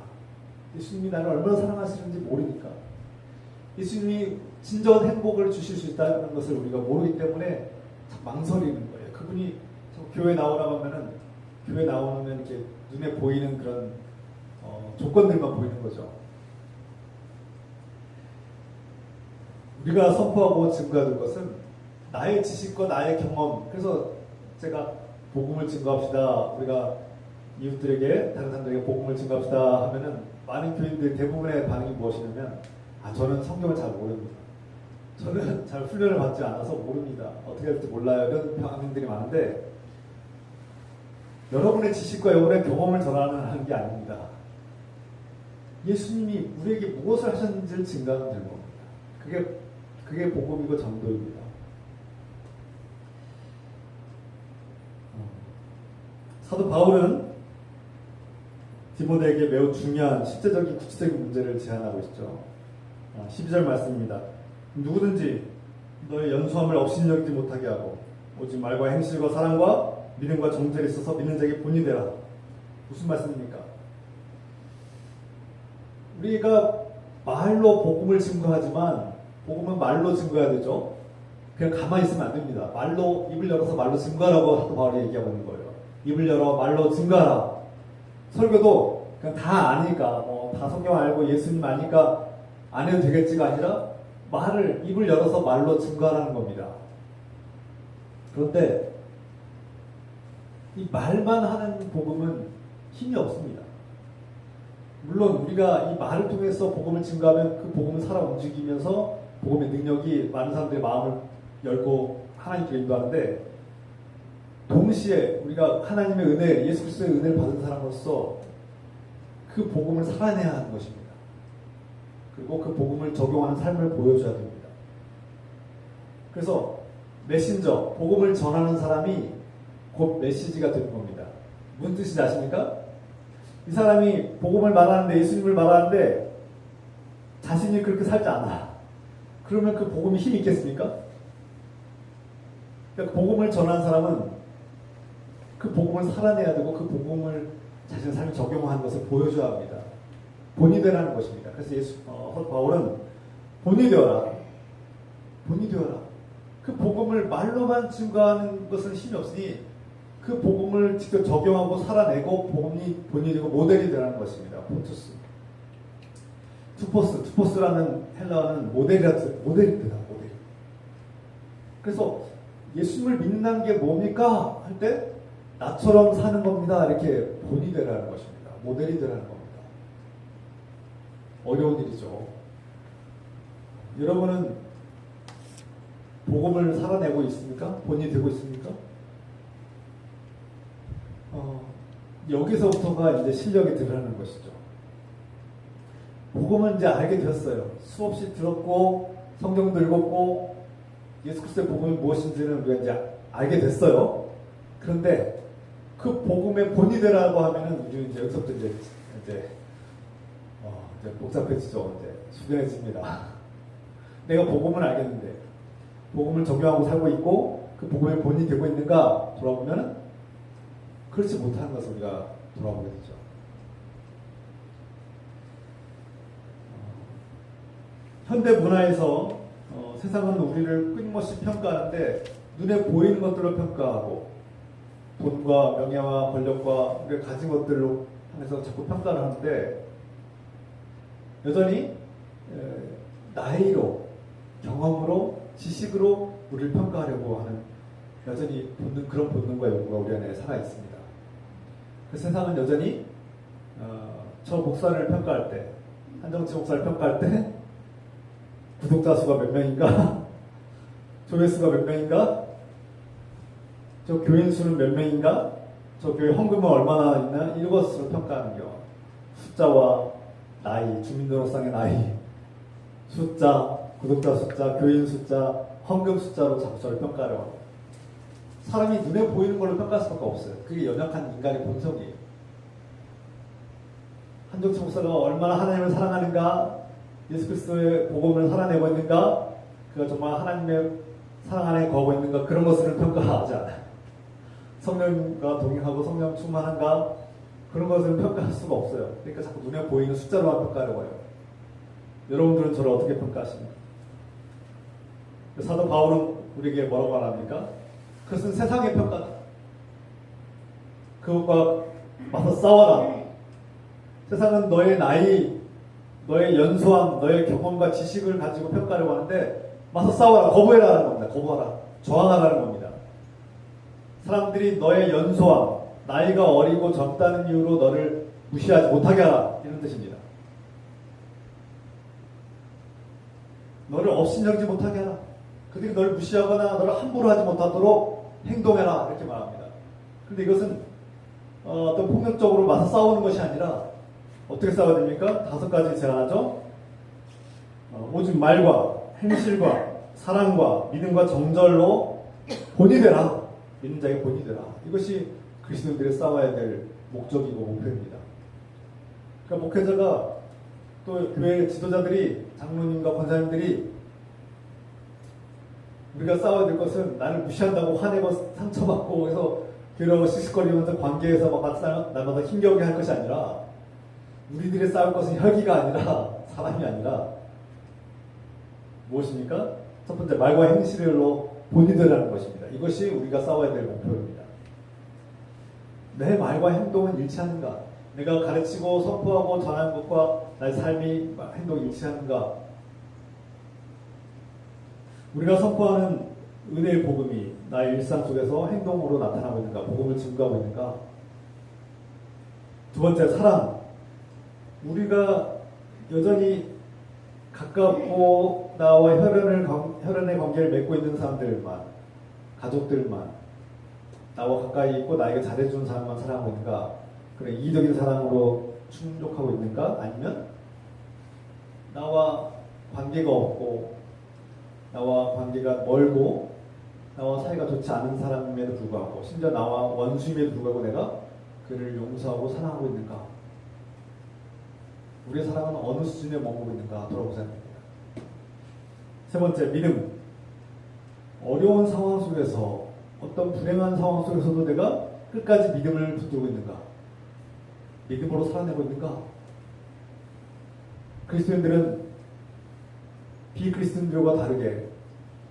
예수님이 나를 얼마나 사랑하시는지 모르니까, 예수님이 진정한 행복을 주실 수 있다는 것을 우리가 모르기 때문에 참 망설이는 거예요. 그분이 교회 나오라고 하면은 교회 나오면 이렇게 눈에 보이는 그런 조건들만 보이는 거죠. 우리가 선포하고 증거하는 것은 나의 지식과 나의 경험. 그래서 제가 복음을 증거합시다. 우리가 이웃들에게, 다른 사람들에게 복음을 증거합시다 하면은 많은 교인들 대부분의 반응이 무엇이냐면 저는 성경을 잘 모릅니다. 저는 잘 훈련을 받지 않아서 모릅니다. 어떻게 할지 몰라요. 이런 반응들이 많은데, 여러분의 지식과 여러분의 경험을 전하는 게 아닙니다. 예수님이 우리에게 무엇을 하셨는지를 증거하면 되는 겁니다. 그게 복음이고 전도입니다. 사도 바울은 디모데에게 매우 중요한 실제적인 구체적인 문제를 제안하고 있죠. 12절 말씀입니다. 누구든지 너의 연수함을 업신여기지 못하게 하고 오직 말과 행실과 사랑과 믿음과 정죄에 있어서 믿는 자에게 본이 되라. 무슨 말씀입니까? 우리가 말로 복음을 증거하지만 복음은 말로 증거해야 되죠. 그냥 가만히 있으면 안 됩니다. 말로 입을 열어서 말로 증거하라고 사도 바울이 얘기하고 있는 거예요. 입을 열어 말로 증거하라. 설교도 그냥 다 아니까 다 성경 알고 예수님 아니까 안 해도 되겠지가 아니라 입을 열어서 말로 증거하라는 겁니다. 그런데 이 말만 하는 복음은 힘이 없습니다. 물론 우리가 이 말을 통해서 복음을 증거하면 그 복음을 살아 움직이면서 복음의 능력이 많은 사람들의 마음을 열고 하나님께 인도하는데, 동시에 우리가 하나님의 은혜, 예수 그리스도의 은혜를 받은 사람으로서 그 복음을 살아내야 하는 것입니다. 그리고 그 복음을 적용하는 삶을 보여줘야 됩니다. 그래서 메신저, 복음을 전하는 사람이 곧 메시지가 되는 겁니다. 무슨 뜻인지 아십니까? 이 사람이 복음을 말하는데, 예수님을 말하는데 자신이 그렇게 살지 않아. 그러면 그 복음이 힘이 있겠습니까? 그러니까 복음을 전하는 사람은 그 복음을 살아내야 되고 그 복음을 자신의 삶에 적용하는 것을 보여줘야 합니다. 본이 되라는 것입니다. 그래서 바울은 본이 되어라. 본이 되어라. 그 복음을 말로만 증거하는 것은 힘이 없으니 그 복음을 직접 적용하고 살아내고 복음이 본이 되고 모델이 되라는 것입니다. 폰투스. 투포스라는 헬라어는 모델이다. 모델. 그래서 예수님을 믿는다는 게 뭡니까? 할 때 나처럼 사는 겁니다. 이렇게 본이 되라는 것입니다. 모델이 되라는 겁니다. 어려운 일이죠. 여러분은 복음을 살아내고 있습니까? 본이 되고 있습니까? 여기서부터가 이제 실력이 드러나는 것이죠. 복음은 이제 알게 되었어요. 수없이 들었고 성경도 읽었고 예수 그리스도의 복음이 무엇인지는 우리가 이제 알게 됐어요. 그런데 그 복음의 본이 되라고 하면은 우리 이제 여기서부터 이제 복잡해지죠. 이제 숙연해집니다. 내가 복음을 알겠는데 복음을 적용하고 살고 있고 그 복음의 본이 되고 있는가 돌아보면은 그렇지 못하는 것을 우리가 돌아보게 되죠. 현대 문화에서 세상은 우리를 끊임없이 평가하는데 눈에 보이는 것들로 평가하고 돈과 명예와 권력과 우리가 가진 것들로 하면서 자꾸 평가를 하는데 여전히 나이로 경험으로 지식으로 우리를 평가하려고 하는 여전히 그런 본능과 욕구가 우리 안에 살아 있습니다. 그 세상은 여전히 저 목사를 평가할 때 한정치 목사를 평가할 때 구독자 수가 몇 명인가? 조회수가 몇 명인가? 저 교인 수는 몇 명인가? 저 교회 헌금은 얼마나 있나? 이것으로 평가하는 경우. 숫자와 나이, 주민등록상의 나이, 숫자, 구독자 숫자, 교인 숫자, 헌금 숫자로 자꾸 저를 평가하려고 합니다. 사람이 눈에 보이는 걸로 평가할 수밖에 없어요. 그게 연약한 인간의 본성이에요. 한정치 목사가 얼마나 하나님을 사랑하는가? 예수 그리스도의 복음을 살아내고 있는가? 그가 정말 하나님의 사랑 안에 거하고 있는가? 그런 것을 평가하지 않아요. 성령과 동행하고 성령 충만한가? 그런 것을 평가할 수가 없어요. 그러니까 자꾸 눈에 보이는 숫자로만 평가하려고 해요. 여러분들은 저를 어떻게 평가하십니까? 사도 바울은 우리에게 뭐라고 말합니까? 그것은 세상의 평가다. 그것과 맞서 싸워라. 세상은 너의 나이, 너의 연소함, 너의 경험과 지식을 가지고 평가하려고 하는데 맞서 싸워라. 거부해라는 겁니다. 거부하라. 저항하라는 겁니다. 사람들이 너의 연소함, 나이가 어리고 젊다는 이유로 너를 무시하지 못하게 하라. 이런 뜻입니다. 너를 업신여기지 못하게 하라. 그들이 너를 무시하거나 너를 함부로 하지 못하도록 행동해라. 이렇게 말합니다. 그런데 이것은 어떤 폭력적으로 맞서 싸우는 것이 아니라 어떻게 싸워야 됩니까? 5가지 제안하죠. 오직 말과 행실과 사랑과 믿음과 정절로 본이 되라. 믿는 자에게 본이 되라. 이것이 그리스도인들이 싸워야 될 목적이고 목표입니다. 그러니까 목회자가 또 교회 지도자들이 장로님과 권사님들이 우리가 싸워야 될 것은 나를 무시한다고 화내고 상처받고 해서 괴로워 씩씩거리면서 관계에서 막 나마다 힘겨우게 할 것이 아니라 우리들이 싸울 것은 혈기가 아니라 사람이 아니라 무엇입니까? 첫 번째 말과 행실로 본이 되라는 것입니다. 이것이 우리가 싸워야 될 목표입니다. 내 말과 행동은 일치하는가? 내가 가르치고 선포하고 전하는 것과 나의 삶이 행동이 일치하는가? 우리가 선포하는 은혜의 복음이 나의 일상 속에서 행동으로 나타나고 있는가? 복음을 증거하고 있는가? 두 번째, 사랑. 우리가 여전히 가깝고 나와 혈연의 관계를 맺고 있는 사람들만, 가족들만, 나와 가까이 있고 나에게 잘해주는 사람만 사랑하고 있는가? 그래, 이기적인 사랑으로 충족하고 있는가? 아니면 나와 관계가 없고 나와 관계가 멀고 나와 사이가 좋지 않은 사람임에도 불구하고 심지어 나와 원수임에도 불구하고 내가 그를 용서하고 사랑하고 있는가? 우리의 사랑은 어느 수준에 머무르고 있는가 돌아보셔야 됩니다. 세 번째, 믿음. 어려운 상황 속에서 어떤 불행한 상황 속에서도 내가 끝까지 믿음을 붙들고 있는가? 믿음으로 살아내고 있는가? 그리스도인들은 비그리스도인들과 다르게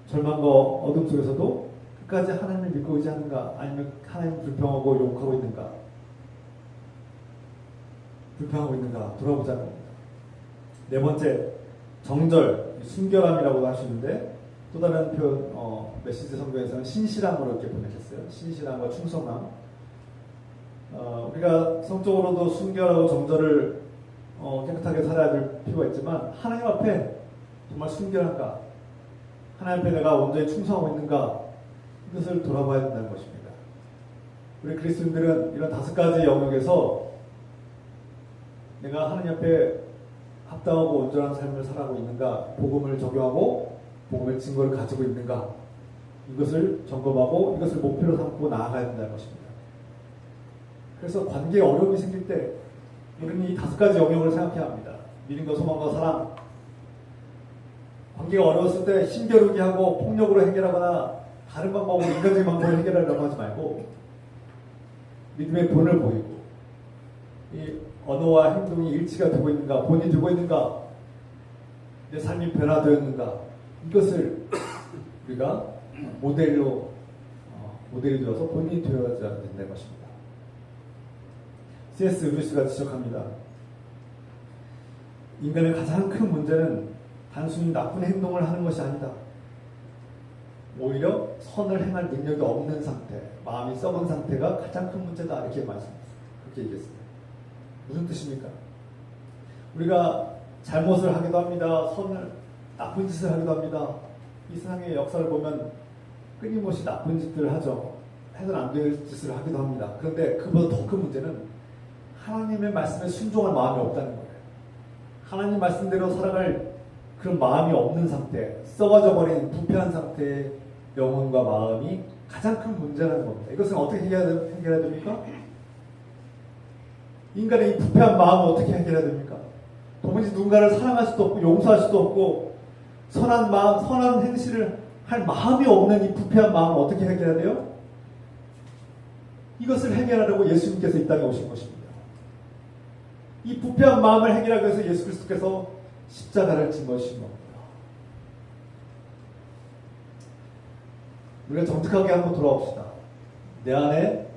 절망과 어둠 속에서도 끝까지 하나님을 믿고 의지하는가? 아니면 하나님을 불평하고 욕하고 있는가? 불평하고 있는가? 돌아보자는 겁니다. 네 번째, 정절, 순결함이라고 하시는데 또 다른 표현, 메시지 성경에서는 신실함으로 이렇게 번역했어요. 신실함과 충성함. 우리가 성적으로도 순결하고 정절을 깨끗하게 살아야 될 필요가 있지만 하나님 앞에 정말 순결한가? 하나님 앞에 내가 온전히 충성하고 있는가? 이것을 돌아봐야 된다는 것입니다. 우리 그리스도인들은 이런 5가지 영역에서 내가 하나님 앞에 합당하고 온전한 삶을 살아가고 있는가, 복음을 적용하고 복음의 증거를 가지고 있는가, 이것을 점검하고 이것을 목표로 삼고 나아가야 된다는 것입니다. 그래서 관계에 어려움이 생길 때 우리는 이 5가지 영역을 생각해야 합니다. 믿음과 소망과 사랑. 관계가 어려웠을 때 힘겨루기 하고 폭력으로 해결하거나 다른 방법으로 인간적인 방법으로 해결하려고 하지 말고 믿음의 본을 보이고 이 언어와 행동이 일치가 되고 있는가, 본이 되고 있는가, 내 삶이 변화되었는가, 이것을 우리가 모델이 되어서 본인이 되어야 된다는 것입니다. C.S. 루이스가 지적합니다. 인간의 가장 큰 문제는 단순히 나쁜 행동을 하는 것이 아니다. 오히려 선을 행할 능력이 없는 상태, 마음이 썩은 상태가 가장 큰 문제다. 이렇게 말씀했습니다. 그렇게 얘기했습니다. 무슨 뜻입니까? 우리가 잘못을 하기도 합니다. 나쁜 짓을 하기도 합니다. 이 세상의 역사를 보면 끊임없이 나쁜 짓들을 하죠. 해서는 안 될 짓을 하기도 합니다. 그런데 그보다 더 큰 문제는 하나님의 말씀에 순종할 마음이 없다는 거예요. 하나님 말씀대로 살아갈 그런 마음이 없는 상태, 썩어져 버린 부패한 상태의 영혼과 마음이 가장 큰 문제라는 겁니다. 이것은 어떻게 해결해야 됩니까? 인간의 이 부패한 마음을 어떻게 해결해야 됩니까? 도무지 누군가를 사랑할 수도 없고 용서할 수도 없고 선한 마음, 선한 행실을 할 마음이 없는 이 부패한 마음을 어떻게 해결해야 돼요? 이것을 해결하려고 예수님께서 이 땅에 오신 것입니다. 이 부패한 마음을 해결하기 위해서 예수 그리스도께서 십자가를 진 것인 겁니다. 우리가 정직하게 한번 돌아봅시다. 내 안에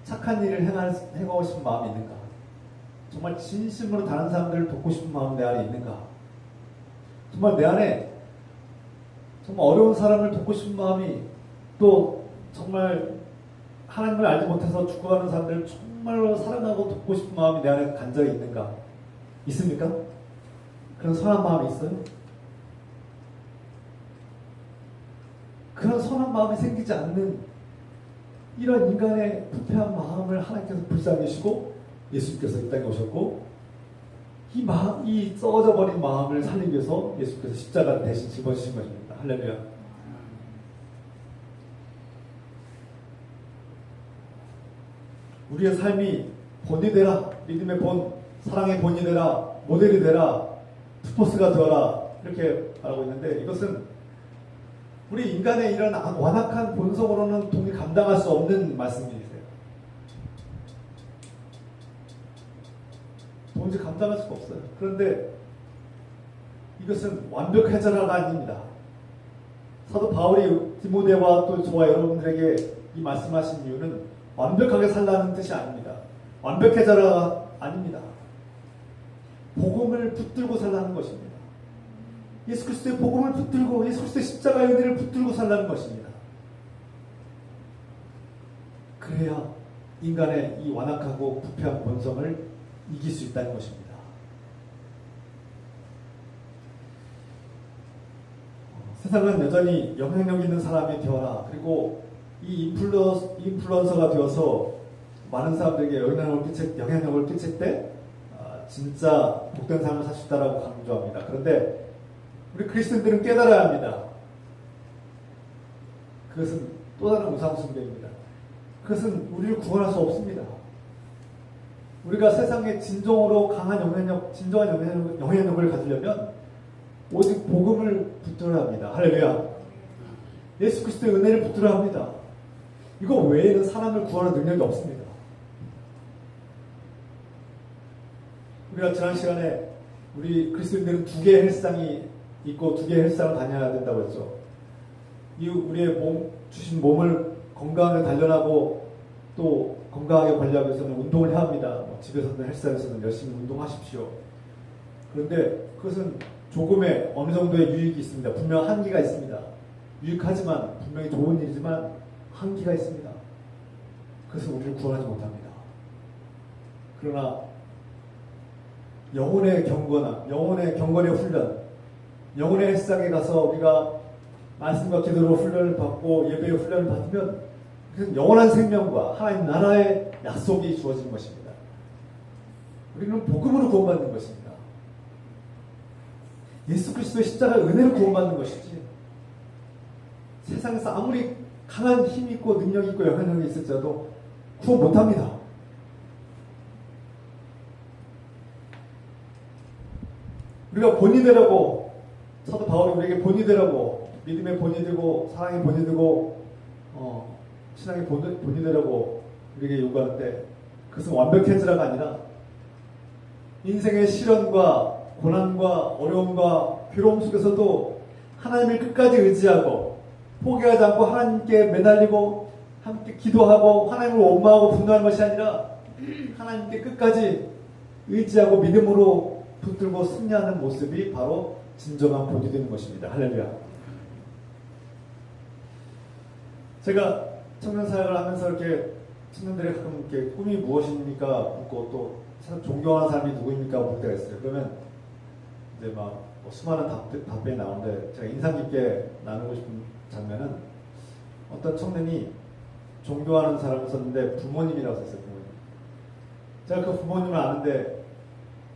착한 일을 행하고 싶은 마음이 있는가? 정말 진심으로 다른 사람들을 돕고 싶은 마음 내 안에 있는가? 정말 내 안에 정말 어려운 사람을 돕고 싶은 마음이, 또 정말 하나님을 알지 못해서 죽어가는 사람들을 정말로 사랑하고 돕고 싶은 마음이 내 안에 간절히 있는가? 있습니까? 그런 선한 마음이 있어요? 그런 선한 마음이 생기지 않는 이런 인간의 부패한 마음을 하나님께서 불쌍히 여기시고 예수님께서 이 땅에 오셨고, 이 썩어져 버린 마음을 살리기 위해서 예수님께서 십자가를 대신 짊어지신 것입니다. 할렐루야. 우리의 삶이 본이 되라, 믿음의 본, 사랑의 본이 되라, 모델이 되라, 투포스가 되어라, 이렇게 말하고 있는데, 이것은 우리 인간의 이런 완악한 본성으로는 도무지 감당할 수 없는 말씀이세요. 도무지 감당할 수가 없어요. 그런데 이것은 완벽해져라가 아닙니다. 사도 바울이 디모데와 또 저와 여러분들에게 이 말씀하신 이유는 완벽하게 살라는 뜻이 아닙니다. 완벽해져라가 아닙니다. 복음을 붙들고 살라는 것입니다. 예수 그리스도의 복음을 붙들고 예수 그리스도의 십자가의 은혜를 붙들고 살라는 것입니다. 그래야 인간의 이 완악하고 부패한 본성을 이길 수 있다는 것입니다. 세상은 여전히 영향력 있는 사람이 되어라. 그리고 이 인플루언서가 되어서 많은 사람들에게 영향력을 끼칠 때 진짜 복된 삶을 살 수 있다고 강조합니다. 그런데 우리 그리스도인들은 깨달아야 합니다. 그것은 또 다른 우상숭배입니다. 그것은 우리를 구원할 수 없습니다. 우리가 세상에 진정으로 강한 진정한 영향력을 가지려면 오직 복음을 붙들어야 합니다. 할렐루야. 예수 그리스도의 은혜를 붙들어야 합니다. 이거 외에는 사람을 구원할 능력이 없습니다. 우리가 지난 시간에 우리 그리스도인들은 2개의 헬스장이 있고 2개의 헬스장을 다녀야 된다고 했죠. 우리의 주신 몸을 건강하게 단련하고 또 건강하게 관리하기 위해서는 운동을 해야 합니다. 집에서든 헬스장에서든 열심히 운동하십시오. 그런데 그것은 조금의 어느 정도의 유익이 있습니다. 분명 한계가 있습니다. 유익하지만 분명히 좋은 일이지만 한계가 있습니다. 그래서 우리를 구원하지 못합니다. 그러나 영혼의 경건의 훈련, 영혼의 헬스장에 가서 우리가 말씀과 기도로 훈련을 받고 예배의 훈련을 받으면 그래서 영원한 생명과 하나님 나라의 약속이 주어진 것입니다. 우리는 복음으로 구원받는 것입니다. 예수 그리스도의 십자가 은혜로 구원받는 것이지 세상에서 아무리 강한 힘 있고 능력 있고 영향력이 있을지라도 구원 못합니다. 우리가 본이 되라고 사도 바울이 우리에게 본이 되라고 믿음의 본이 되고 사랑의 본이 되고 신앙의 본이 되라고 우리에게 요구하는데 그것은 완벽해지라가 아니라 인생의 시련과 고난과 어려움과 괴로움 속에서도 하나님을 끝까지 의지하고 포기하지 않고 하나님께 매달리고 함께 기도하고 하나님을 원망하고 분노하는 것이 아니라 하나님께 끝까지 의지하고 믿음으로 붙들고 승리하는 모습이 바로 진정한 본이 되는 것입니다. 할렐루야. 제가 청년 사역을 하면서 이렇게 청년들이 가끔 이렇게 꿈이 무엇입니까? 묻고 또 존경하는 사람이 누구입니까? 볼 때가 있어요. 그러면 이제 막 수많은 답변이 나오는데 제가 인상 깊게 나누고 싶은 장면은 어떤 청년이 존경하는 사람을 썼는데 부모님이라고 썼어요. 부모님. 제가 그 부모님을 아는데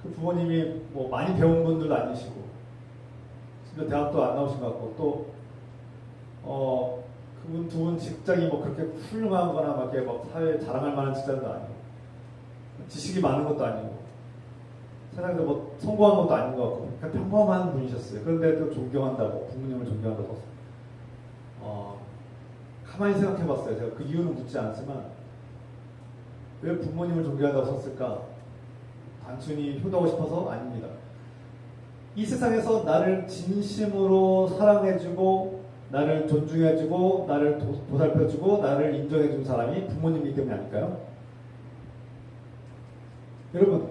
그 부모님이 뭐 많이 배운 분들도 아니시고 심지어 대학도 안 나오신 것 같고 또 그분 두 분 직장이 뭐 그렇게 훌륭한 거나 막 이렇게 막 사회에 자랑할 만한 직장도 아니고 지식이 많은 것도 아니고 세상에서 뭐 성공한 것도 아닌 것 같고 그냥 평범한 분이셨어요. 그런데 또 존경한다고 부모님을 존경한다고 가만히 생각해 봤어요. 제가 그 이유는 묻지 않지만 왜 부모님을 존경한다고 썼을까? 단순히 효도하고 싶어서 아닙니다. 이 세상에서 나를 진심으로 사랑해주고 나를 존중해주고 나를 보살펴주고 나를 인정해준 사람이 부모님이기 때문이 아닐까요? 여러분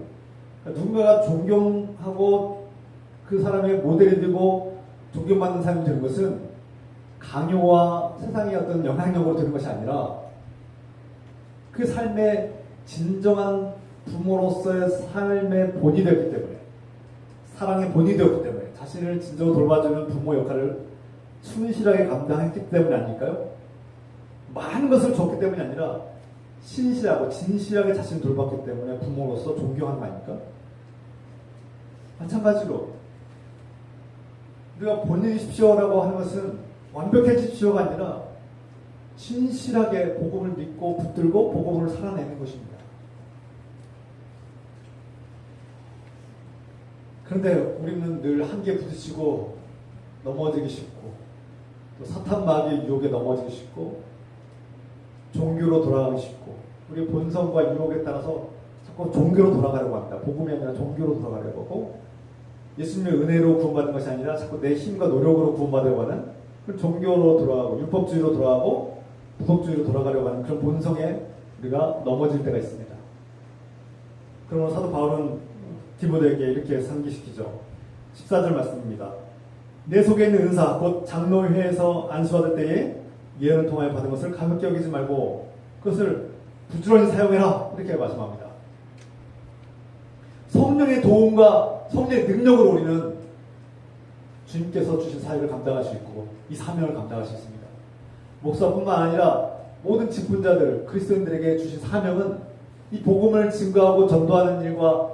누군가가 존경하고 그 사람의 모델이 되고 존경받는 사람이 되는 것은 강요와 세상의 어떤 영향력으로 되는 것이 아니라 그 삶의 진정한 부모로서의 삶의 본이 되었기 때문에 사랑의 본이 되었기 때문에 자신을 진정으로 돌봐주는 부모 역할을 충실하게 감당했기 때문이 아닐까요? 많은 것을 줬기 때문이 아니라 신실하고 진실하게 자신을 돌봤기 때문에 부모로서 존경한 거 아닙니까? 마찬가지로 우리가 본인이십시오라고 하는 것은 완벽해지십시오가 아니라 진실하게 복음을 믿고 붙들고 복음을 살아내는 것입니다. 그런데 우리는 늘 한계에 부딪히고 넘어지기 쉽고 또 사탄 마귀의 유혹에 넘어지기 쉽고 종교로 돌아가기 쉽고 우리의 본성과 유혹에 따라서 자꾸 종교로 돌아가려고 합니다. 복음이 아니라 종교로 돌아가려고 하고 예수님의 은혜로 구원받는 것이 아니라 자꾸 내 힘과 노력으로 구원받으려고 하는 그런 종교로 돌아가고 율법주의로 돌아가고 도덕주의로 돌아가려고 하는 그런 본성에 우리가 넘어질 때가 있습니다. 그러므로 사도 바울은 디모데에게 이렇게 상기시키죠. 14절 말씀입니다. 내 속에 있는 은사 곧 장로회에서 안수받을 때에 예언을 통하여 받은 것을 가볍게 여기지 말고 그것을 부지런히 사용해라 이렇게 말씀합니다. 성령의 도움과 성령의 능력으로 우리는 주님께서 주신 사역을 감당할 수 있고 이 사명을 감당할 수 있습니다. 목사뿐만 아니라 모든 직분자들 그리스도인들에게 주신 사명은 이 복음을 증거하고 전도하는 일과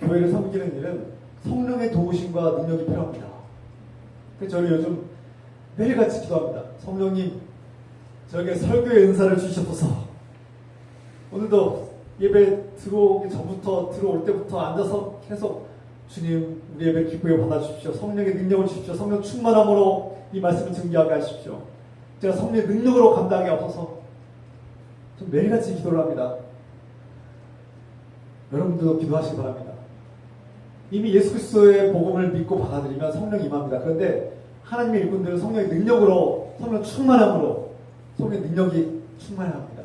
교회를 섬기는 일은 성령의 도우심과 능력이 필요합니다. 그래서 저는 요즘 매일같이 기도합니다. 성령님 저에게 설교의 은사를 주시옵소서. 오늘도 예배 들어오기 전부터 들어올 때부터 앉아서 계속 주님 우리 예배 기쁘게 받아주십시오. 성령의 능력을 주십시오. 성령 충만함으로 이 말씀을 증거하게 하십시오. 제가 성령의 능력으로 감당하기 없어서 좀 매일같이 기도를 합니다. 여러분들도 기도하시기 바랍니다. 이미 예수 그리스도의 복음을 믿고 받아들이면 성령이 임합니다. 그런데 하나님의 일꾼들은 성령의 능력으로 성령 충만함으로 성령의 능력이 충만해야 합니다.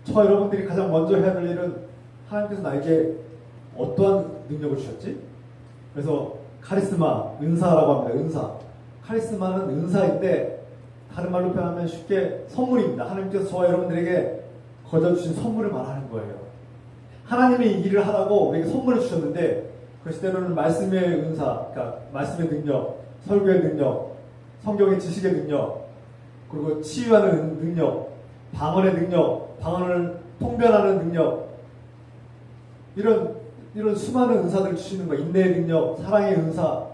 저 여러분들이 가장 먼저 해야 될 일은 하나님께서 나에게 어떠한 능력을 주셨지? 그래서 카리스마, 은사라고 합니다. 은사. 카리스마는 은사인데 다른 말로 표현하면 쉽게 선물입니다. 하나님께서 저와 여러분들에게 거저주신 선물을 말하는 거예요. 하나님의 이 일을 하라고 우리에게 선물을 주셨는데 그것이 때로는 말씀의 은사, 그러니까 말씀의 능력, 설교의 능력, 성경의 지식의 능력 그리고 치유하는 능력, 방언의 능력, 방언을 통변하는 능력, 이런 수많은 은사들을 주시는 거예요. 인내의 능력, 사랑의 은사,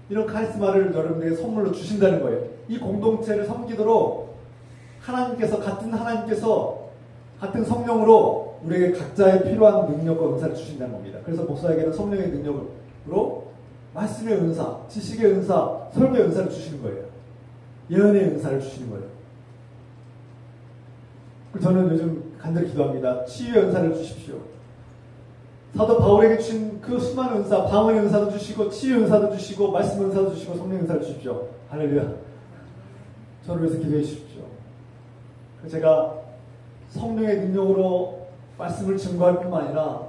이런 카리스마를 여러분들에게 선물로 주신다는 거예요. 이 공동체를 섬기도록 하나님께서 같은 성령으로 우리에게 각자의 필요한 능력과 은사를 주신다는 겁니다. 그래서 목사에게는 성령의 능력으로 말씀의 은사, 지식의 은사, 설교의 은사를 주시는 거예요. 예언의 은사를 주시는 거예요. 저는 요즘 간절히 기도합니다. 치유의 은사를 주십시오. 사도 바울에게 주신 그 수많은 은사, 방언의 은사도 주시고 치유 은사도 주시고 말씀 은사도 주시고 성령 은사를 주십시오. 할렐루야. 저를 위해서 기도해 주십시오. 제가 성령의 능력으로 말씀을 증거할 뿐만 아니라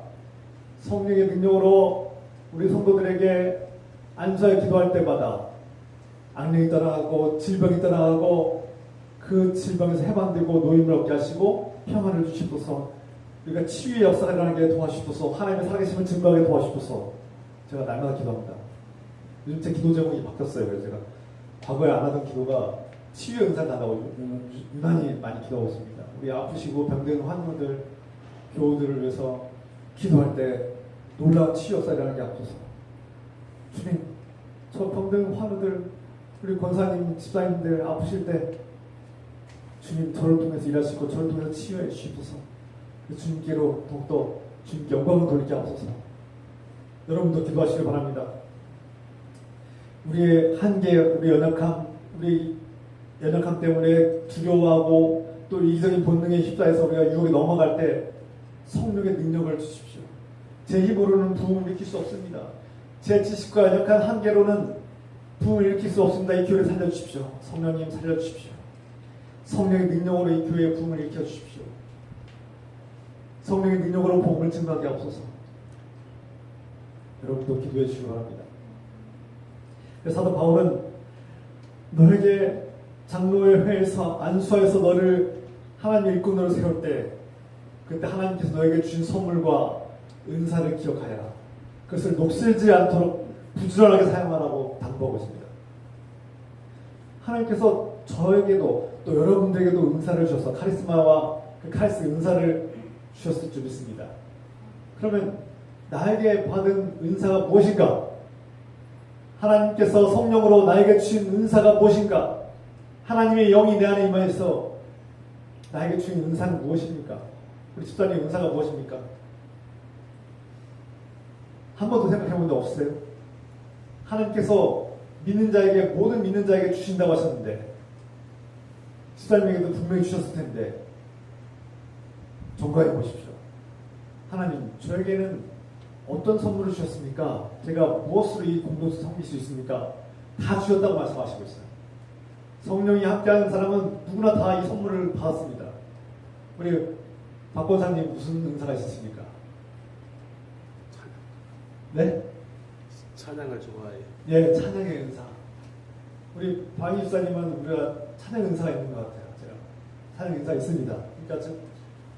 성령의 능력으로 우리 성도들에게 안수하여 기도할 때마다 악령이 떠나가고 질병이 떠나가고 그 질병에서 해방되고 노임을 얻게 하시고 평안을 주시옵소서. 우리가 치유의 역사가 일어나게 도와주시옵소서. 하나님의 살아계심을 증거하게 도와주시옵소서. 제가 날마다 기도합니다. 요즘 제 기도 제목이 바뀌었어요. 그래서 제가 과거에 안 하던 기도가 치유의 은사를 달라고 유난히 많이 기도하고 있습니다. 우리 아프시고 병든 환우들, 교우들을 위해서 기도할 때 놀라운 치유 역사가 일어나게 하옵소서. 주님, 저 병든 환우들, 우리 권사님, 집사님들 아프실 때 주님 저를 통해서 일하시고 저를 통해서 치유해 주시옵소서. 주님께로 더욱더 주님께 영광을 돌리게 하옵소서. 여러분도 기도하시길 바랍니다. 우리의 한계, 우리 연약함 때문에 두려워하고 또 이기적인 본능에 휩싸여서 우리가 유혹에 넘어갈 때 성령의 능력을 주십시오. 제 힘으로는 부흥을 일으킬 수 없습니다. 제 지식과 연약한 한계로는 부흥을 일으킬 수 없습니다. 이 교회를 살려주십시오. 성령님 살려주십시오. 성령의 능력으로 이 교회의 부흥을 일으켜 주십시오. 성령의 능력으로 복음을 증거하게 하옵소서. 여러분도 기도해 주시기 바랍니다. 사도 바울은 너에게 장로의 회에서 안수하여서 너를 하나님의 일꾼으로 세울 때 그때 하나님께서 너에게 주신 선물과 은사를 기억하여라. 그것을 녹슬지 않도록 부지런하게 사용하라고 당부하고 있습니다. 하나님께서 저에게도 또 여러분들에게도 은사를 주셔서 카리스마와 그 카리스마 은사를 주셨을 줄 믿습니다. 그러면 나에게 받은 은사가 무엇인가? 하나님께서 성령으로 나에게 주신 은사가 무엇인가? 하나님의 영이 내 안에 임하여서 나에게 주신 은사는 무엇입니까? 우리 집사님 은사가 무엇입니까? 한 번도 생각해 본 적 없으세요? 하나님께서 믿는 자에게, 모든 믿는 자에게 주신다고 하셨는데 집사님에게도 분명히 주셨을 텐데 점검해 보십시오. 하나님, 저에게는 어떤 선물을 주셨습니까? 제가 무엇으로 이 공동체 섬길 수 있습니까? 다 주셨다고 말씀하시고 있어요. 성령이 함께하는 사람은 누구나 다 이 선물을 받았습니다. 우리 박 권사님 무슨 은사가 있으십니까? 네? 찬양을 좋아해요. 예, 찬양의 은사. 우리 박 집사님은 우리가 찬양 은사가 있는 것 같아요. 제가 찬양 은사 있습니다. 그러니까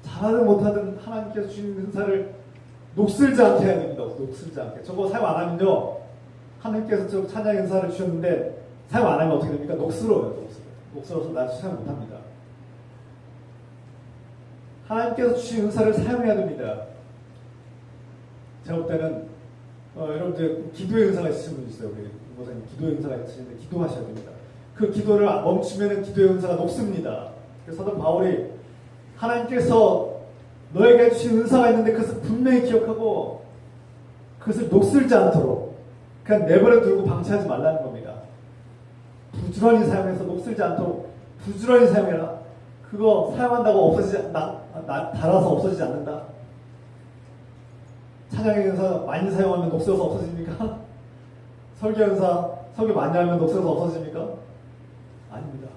잘하든 못하든 하나님께서 주신 은사를 녹슬지 않게 해야 됩니다. 녹슬지 않게. 저거 사용 안 하면요, 하나님께서 저 찬양 은사를 주셨는데 사용 안 하면 어떻게 됩니까? 녹슬어요. 녹슬어서 나 사용 못합니다. 하나님께서 주신 은사를 사용해야 됩니다. 제가 볼 때는 여러분들 기도의 은사가 있으신 분 있어요. 우리 목사님 기도의 은사가 있으신데 기도하셔야 됩니다. 그 기도를 멈추면 기도의 은사가 녹습니다. 그래서 사도 바울이 하나님께서 너에게 주신 은사가 있는데 그것을 분명히 기억하고 그것을 녹슬지 않도록 그냥 내버려 두고 방치하지 말라는 겁니다. 부지런히 사용해서 녹슬지 않도록 부지런히 사용해라. 그거 사용한다고 달아서 없어지지 않는다. 찬양의 은사 많이 사용하면 녹슬어서 없어집니까? 설교 은사 설교 많이 하면 녹슬어서 없어집니까? 아닙니다.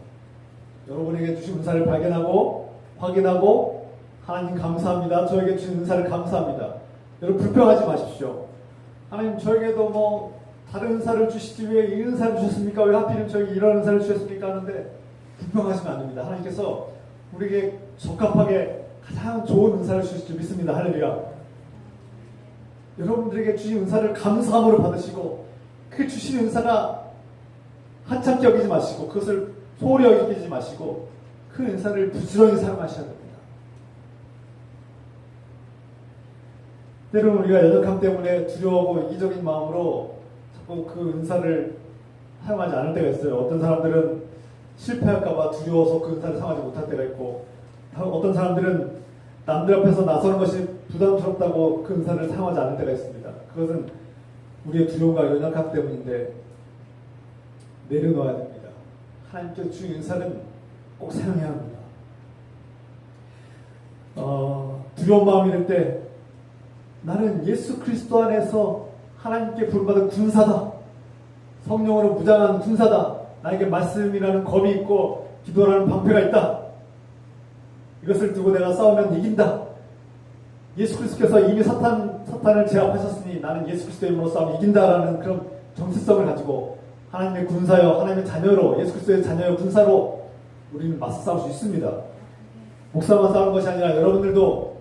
여러분에게 주신 은사를 발견하고 확인하고 하나님 감사합니다. 저에게 주신 은사를 감사합니다. 여러분 불평하지 마십시오. 하나님 저에게도 다른 은사를 주시지 왜 이 은사를 주셨습니까? 왜 하필이면 저에게 이런 은사를 주셨습니까? 하는데 불평하시면 안 됩니다. 하나님께서 우리에게 적합하게 가장 좋은 은사를 주실 줄 믿습니다. 할렐루야. 여러분들에게 주신 은사를 감사함으로 받으시고 그 주신 은사가 한참게 여기지 마시고 그것을 소홀히 여기지 마시고 그 은사를 부지런히 사용하셔야 됩니다. 때로는 우리가 연약함 때문에 두려워하고 이기적인 마음으로 자꾸 그 은사를 사용하지 않을 때가 있어요. 어떤 사람들은 실패할까봐 두려워서 그 은사를 사용하지 못할 때가 있고, 어떤 사람들은 남들 앞에서 나서는 것이 부담스럽다고 그 은사를 사용하지 않을 때가 있습니다. 그것은 우리의 두려움과 연약함 때문인데 내려놓아야 됩니다. 하나님께서 주신 은사는 꼭 사용해야 합니다. 두려운 마음이 들 때 나는 예수 그리스도 안에서 하나님께 부름받은 군사다. 성령으로 무장한 군사다. 나에게 말씀이라는 검이 있고 기도라는 방패가 있다. 이것을 두고 내가 싸우면 이긴다. 예수 그리스도께서 이미 사탄을 제압하셨으니 나는 예수 그리스도의 이름으로 싸우면 이긴다라는 그런 정체성을 가지고 하나님의 군사여, 하나님의 자녀로, 예수 그리스도의 자녀여 군사로 우리는 맞서 싸울 수 있습니다. 목사만 싸우는 것이 아니라 여러분들도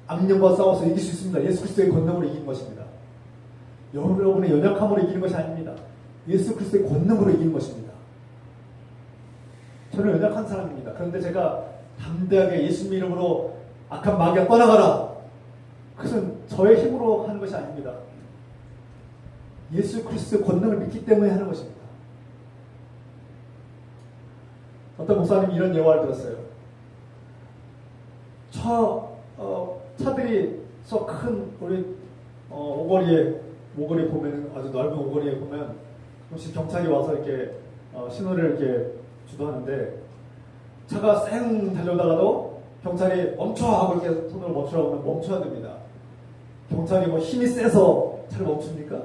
악령과 싸워서 이길 수 있습니다. 예수 그리스도의 권능으로 이기는 것입니다. 여러분의 연약함으로 이기는 것이 아닙니다. 예수 그리스도의 권능으로 이기는 것입니다. 저는 연약한 사람입니다. 그런데 제가 담대하게 예수님 이름으로 악한 마귀야 떠나가라. 그것은 저의 힘으로 하는 것이 아닙니다. 예수 그리스도의 권능을 믿기 때문에 하는 것입니다. 어떤 목사님이 이런 예화를 들었어요. 차들이 저 큰 우리 오거리에 보면 아주 넓은 오거리에 보면 혹시 경찰이 와서 이렇게 신호를 이렇게 주도하는데 차가 쌩 달려오다가도 경찰이 멈춰 하고 이렇게 손으로 멈추라고 하면 멈춰야 됩니다. 경찰이 뭐 힘이 세서 차를 멈춥니까?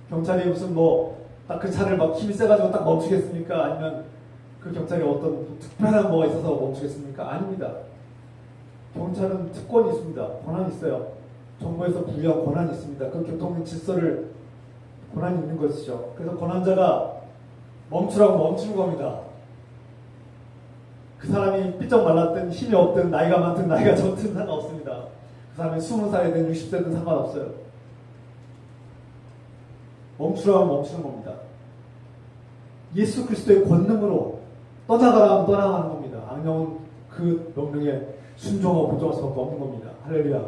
경찰이 무슨 딱 그 차를 막 힘이 세가지고 딱 멈추겠습니까? 아니면 그 경찰이 어떤 특별한 뭐가 있어서 멈추겠습니까? 아닙니다. 경찰은 특권이 있습니다. 권한이 있어요. 정부에서 부여한 권한이 있습니다. 그 교통 질서를 권한이 있는 것이죠. 그래서 권한자가 멈추라고 멈추는 겁니다. 그 사람이 삐쩍 말랐든 힘이 없든 나이가 많든 나이가 적든 상관없습니다. 그 사람이 20살이든 60세든 상관없어요. 멈추라고 멈추는 겁니다. 예수 그리스도의 권능으로 떠나가라 하면 떠나가는 겁니다. 악령은 그 명령에 순종하고 복종할 수밖에 없는 겁니다. 할렐루야.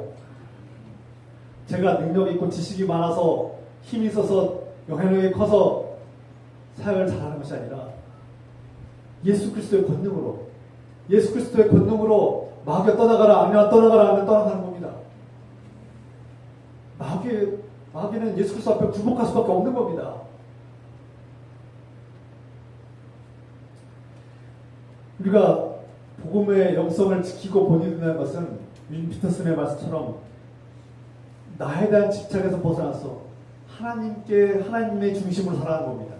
제가 능력이 있고 지식이 많아서 힘이 있어서 영향력이 커서 사역을 잘하는 것이 아니라 예수 그리스도의 권능으로, 예수 그리스도의 권능으로 마귀가 떠나가라, 악령아 떠나가라 하면 떠나가는 겁니다. 마귀는 예수 그리스도 앞에 굴복할 수밖에 없는 겁니다. 우리가 복음의 영성을 지키고 본인이라는 것은 윈 피터슨의 말씀처럼 나에 대한 집착에서 벗어나서 하나님의 중심으로 살아가는 겁니다.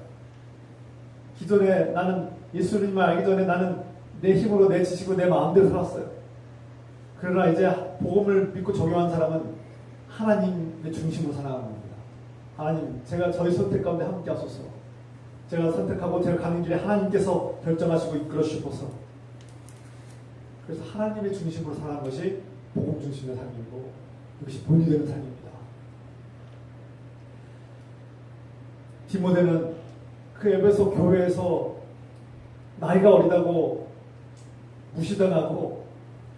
기존에 나는 예수님을 알기 전에 나는 내 힘으로, 내 지식으로, 내 마음대로 살았어요. 그러나 이제 복음을 믿고 적용한 사람은 하나님의 중심으로 살아가는 겁니다. 하나님, 제가 저희 선택 가운데 함께 하소서. 제가 선택하고 제가 가는 길에 하나님께서 결정하시고 이끌어 주시옵소서. 그래서 하나님의 중심으로 살아가는 것이 복음 중심의 삶이고 이것이 본이 되는 삶입니다. 디모데는 그 에베소 교회에서 나이가 어리다고 무시당하고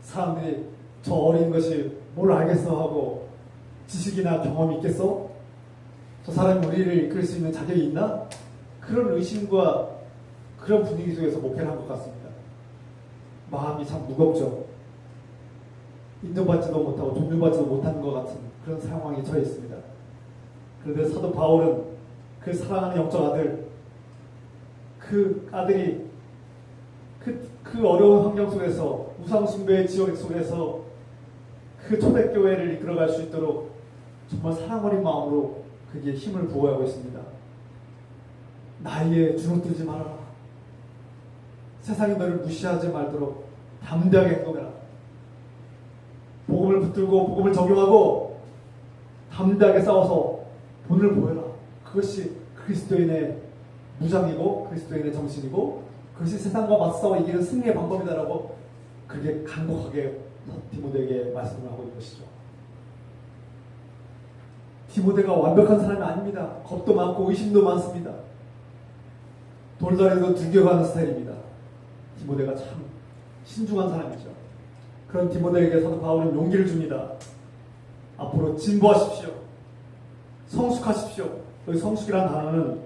사람들이 저 어린 것이 뭘 알겠어 하고 지식이나 경험이 있겠어? 저 사람이 우리를 이끌 수 있는 자격이 있나? 그런 의심과 그런 분위기 속에서 목회를 한 것 같습니다. 마음이 참 무겁죠. 인정받지도 못하고 존중받지도 못하는 것 같은 그런 상황에 처해 있습니다. 그런데 사도 바울은 그 사랑하는 영적 아들, 그 아들이 그 어려운 환경 속에서 우상숭배의 지역 속에서 그 초대교회를 이끌어갈 수 있도록 정말 사랑 어린 마음으로 그게 힘을 부어하고 있습니다. 나이에 주눅들지 말아라. 세상이 너를 무시하지 말도록 담대하게 행동해라. 복음을 붙들고 복음을 적용하고 담대하게 싸워서 본을 보여라. 그것이 그리스도인의 무장이고 그리스도인의 정신이고 그것이 세상과 맞서워 이기는 승리의 방법이다라고 그렇게 간곡하게 디모데에게 말씀을 하고 있는 것이죠. 디모데가 완벽한 사람이 아닙니다. 겁도 많고 의심도 많습니다. 돌다리도 두려워하는 스타일입니다. 디모데가 참 신중한 사람이죠. 그런 디모데에게 사도 바울은 용기를 줍니다. 앞으로 진보하십시오. 성숙하십시오. 여기 성숙이라는 단어는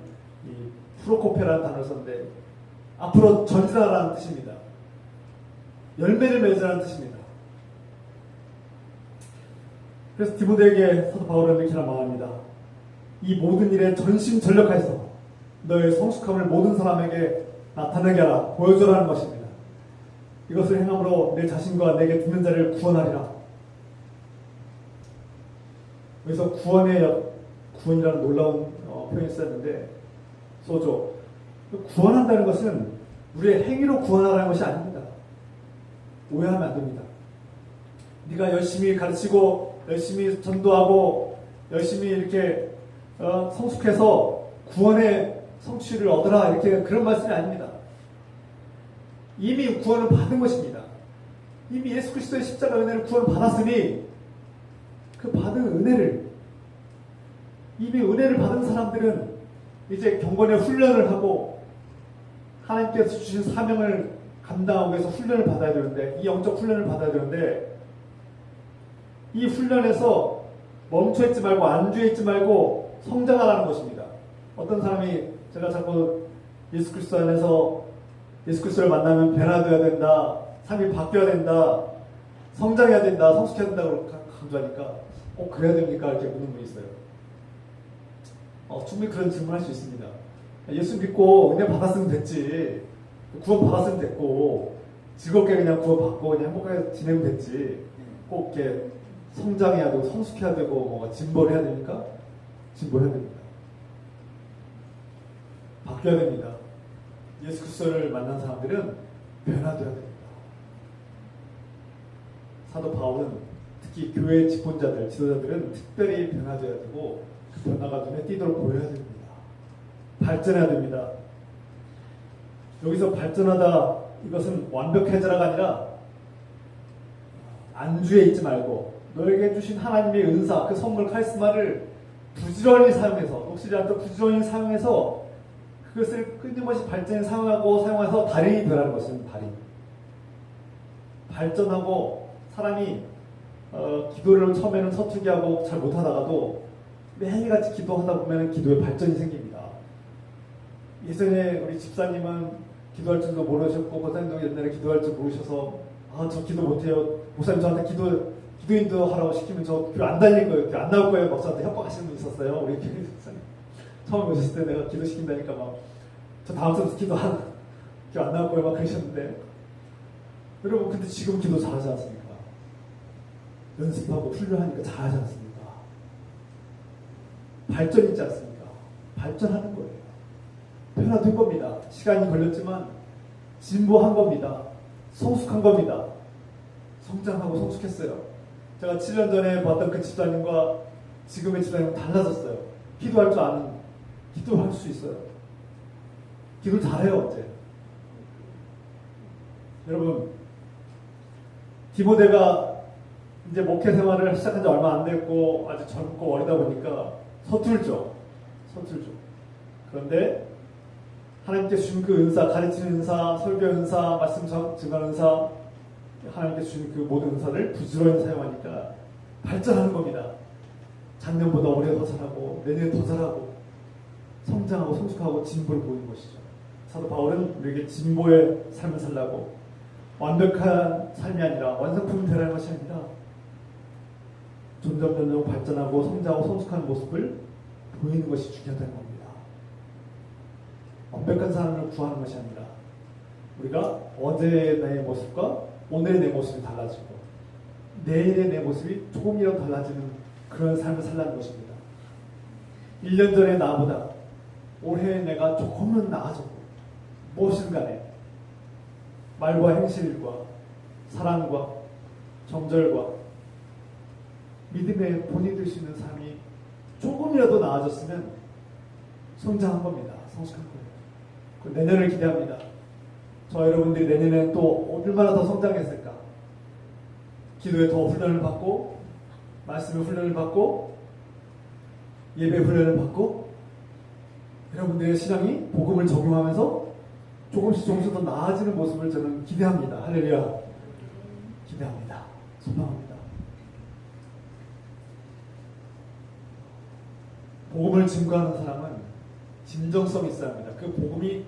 이 프로코페라는 단어를 썼는데 앞으로 전진하라는 뜻입니다. 열매를 맺으라는 뜻입니다. 그래서 디모데에게 사도 바울은 이렇게 말합니다. 이 모든 일에 전심전력하여서 너의 성숙함을 모든 사람에게 나타내게 하라, 보여주라는 것입니다. 이것을 행함으로 내 자신과 내게 듣는 자를 구원하리라. 여기서 구원이라는 놀라운 표현이 쓰였는데 소조, 구원한다는 것은 우리의 행위로 구원하라는 것이 아닙니다. 오해하면 안 됩니다. 네가 열심히 가르치고 열심히 전도하고 열심히 이렇게 성숙해서 구원의 성취를 얻으라, 이렇게 그런 말씀이 아닙니다. 이미 구원을 받은 것입니다. 이미 예수 그리스도의 십자가 은혜를 구원을 받았으니 그 받은 은혜를, 이미 은혜를 받은 사람들은 이제 경건의 훈련을 하고 하나님께서 주신 사명을 감당하기 위해서 훈련을 받아야 되는데, 이 영적 훈련을 받아야 되는데, 이 훈련에서 멈춰있지 말고 안주해있지 말고 성장하라는 것입니다. 어떤 사람이 제가 자꾸 예수 그리스도 안에서 예수 그리스도를 만나면 변화되어야 된다, 삶이 바뀌어야 된다, 성장해야 된다, 성숙해야 된다고 강조하니까 그래야 됩니까? 이렇게 묻는 분이 있어요. 충분히 그런 질문을 할 수 있습니다. 예수 믿고 은혜 받았으면 됐지, 구원 받았으면 됐고 즐겁게 그냥 구원 받고 그냥 행복하게 지내면 됐지, 꼭 이렇게 성장해야 되고 성숙해야 되고 뭔가 진보를 해야 됩니까? 진보해야 됩니다. 바뀌어야 됩니다. 예수 그리스도를 만난 사람들은 변화되어야 됩니다. 사도 바울은 특히 교회 집권자들, 지도자들은 특별히 변화되어야 되고 그 변화가 눈에 띄도록 보여야 됩니다. 발전해야 됩니다. 여기서 발전하다, 이것은 완벽해져라가 아니라 안주해 있지 말고 너에게 주신 하나님의 은사, 그 선물 카리스마를 부지런히 사용해서, 녹슬지 않도록 부지런히 사용해서 그것을 끊임없이 발전에 사용해서 달인이 되라는 것은 달인. 발전하고 사람이 기도를 처음에는 서투르게 하고 잘 못하다가도 매일같이 기도하다 보면 기도에 발전이 생깁니다. 예전에 우리 집사님은 기도할 줄도 모르셨고 권사님도 옛날에 기도할 줄 모르셔서 저 기도 못해요, 목사님 저한테 기도인도 하라고 시키면 저 교회 안 다닐 거예요, 교회 안 나올 거예요, 목사한테 협박하시는 분 있었어요. 우리 교회 집사님 처음에 오셨을 때 내가 기도시킨다니까 막 저 다음 주부터 교회 안 나올 거예요 막 그러셨는데, 여러분 근데 지금 기도 잘하지 않습니까? 연습하고 훈련하니까 잘하지 않습니까? 발전 있지 않습니까? 발전하는 거예요. 변화된 겁니다. 시간이 걸렸지만 진보한 겁니다. 성숙한 겁니다. 성장하고 성숙했어요. 제가 7년 전에 봤던 그 집사님과 지금의 집사님은 달라졌어요. 기도할 줄 아는, 기도할 수 있어요. 기도 잘해요. 어째 여러분, 디모데가 이제 목회 생활을 시작한 지 얼마 안 됐고 아주 젊고 어리다 보니까 서툴죠. 그런데 하나님께 주신 그 은사, 가르치는 은사, 설교 은사, 말씀 증거하는 은사, 하나님께 주신 그 모든 은사를 부지런히 사용하니까 발전하는 겁니다. 작년보다 올해 더 잘하고 내년에 더 잘하고 성장하고 성숙하고 진보를 보이는 것이죠. 사도 바울은 우리에게 진보의 삶을 살라고, 완벽한 삶이 아니라 완성품이 되라는 것이 아니라 점점 발전하고 성장하고 성숙하는 모습을 보이는 것이 중요하다는 겁니다. 완벽한 삶을 구하는 것이 아니라 우리가 어제의 내 모습과 오늘의 내 모습이 달라지고 내일의 내 모습이 조금이라도 달라지는 그런 삶을 살라는 것입니다. 1년 전의 나보다 올해의 내가 조금은 나아졌고, 무엇이든 간에 말과 행실과 사랑과 정절과 믿음의 본이 될 수 있는 삶이 조금이라도 나아졌으면 성장한 겁니다. 성숙한 거예요. 내년을 기대합니다. 저 여러분들이 내년에 또 얼마나 더 성장했을까? 기도에 더 훈련을 받고, 말씀의 훈련을 받고, 예배 훈련을 받고, 여러분들의 신앙이 복음을 적용하면서 조금씩 더 나아지는 모습을 저는 기대합니다. 할렐루야. 기대합니다. 소망합니다. 복음을 증거하는 사람은 진정성이 있어야 합니다. 그 복음이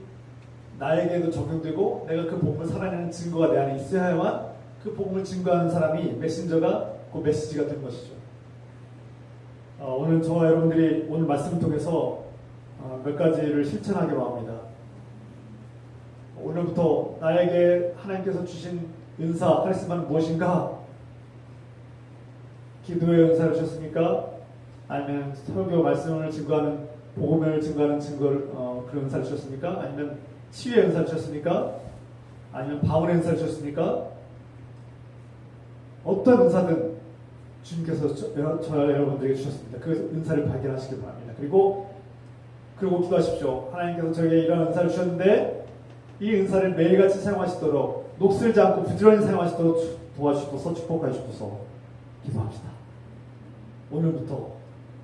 나에게도 적용되고 내가 그 복음을 살아내는 증거가 내 안에 있어야만 그 복음을 증거하는 사람이 메신저가 그 메시지가 되는 것이죠. 오늘 저와 여러분들이 오늘 말씀을 통해서 몇 가지를 실천하기로 합니다. 오늘부터 나에게 하나님께서 주신 은사, 카리스마는 무엇인가? 기도의 은사를 주셨습니까? 아니면 설교 말씀을 증거하는, 복음을 증거하는 그런 은사를 주셨습니까? 아니면 치유의 은사를 주셨습니까? 아니면 방언의 은사를 주셨습니까? 어떤 은사든 주님께서 저와 여러분들에게 주셨습니다. 그 은사를 발견하시길 바랍니다. 그리고 기도하십시오. 하나님께서 저에게 이런 은사를 주셨는데 이 은사를 매일같이 사용하시도록 녹슬지 않고 부지런히 사용하시도록 도와주시옵소서, 축복하시옵소서. 기도합시다. 오늘부터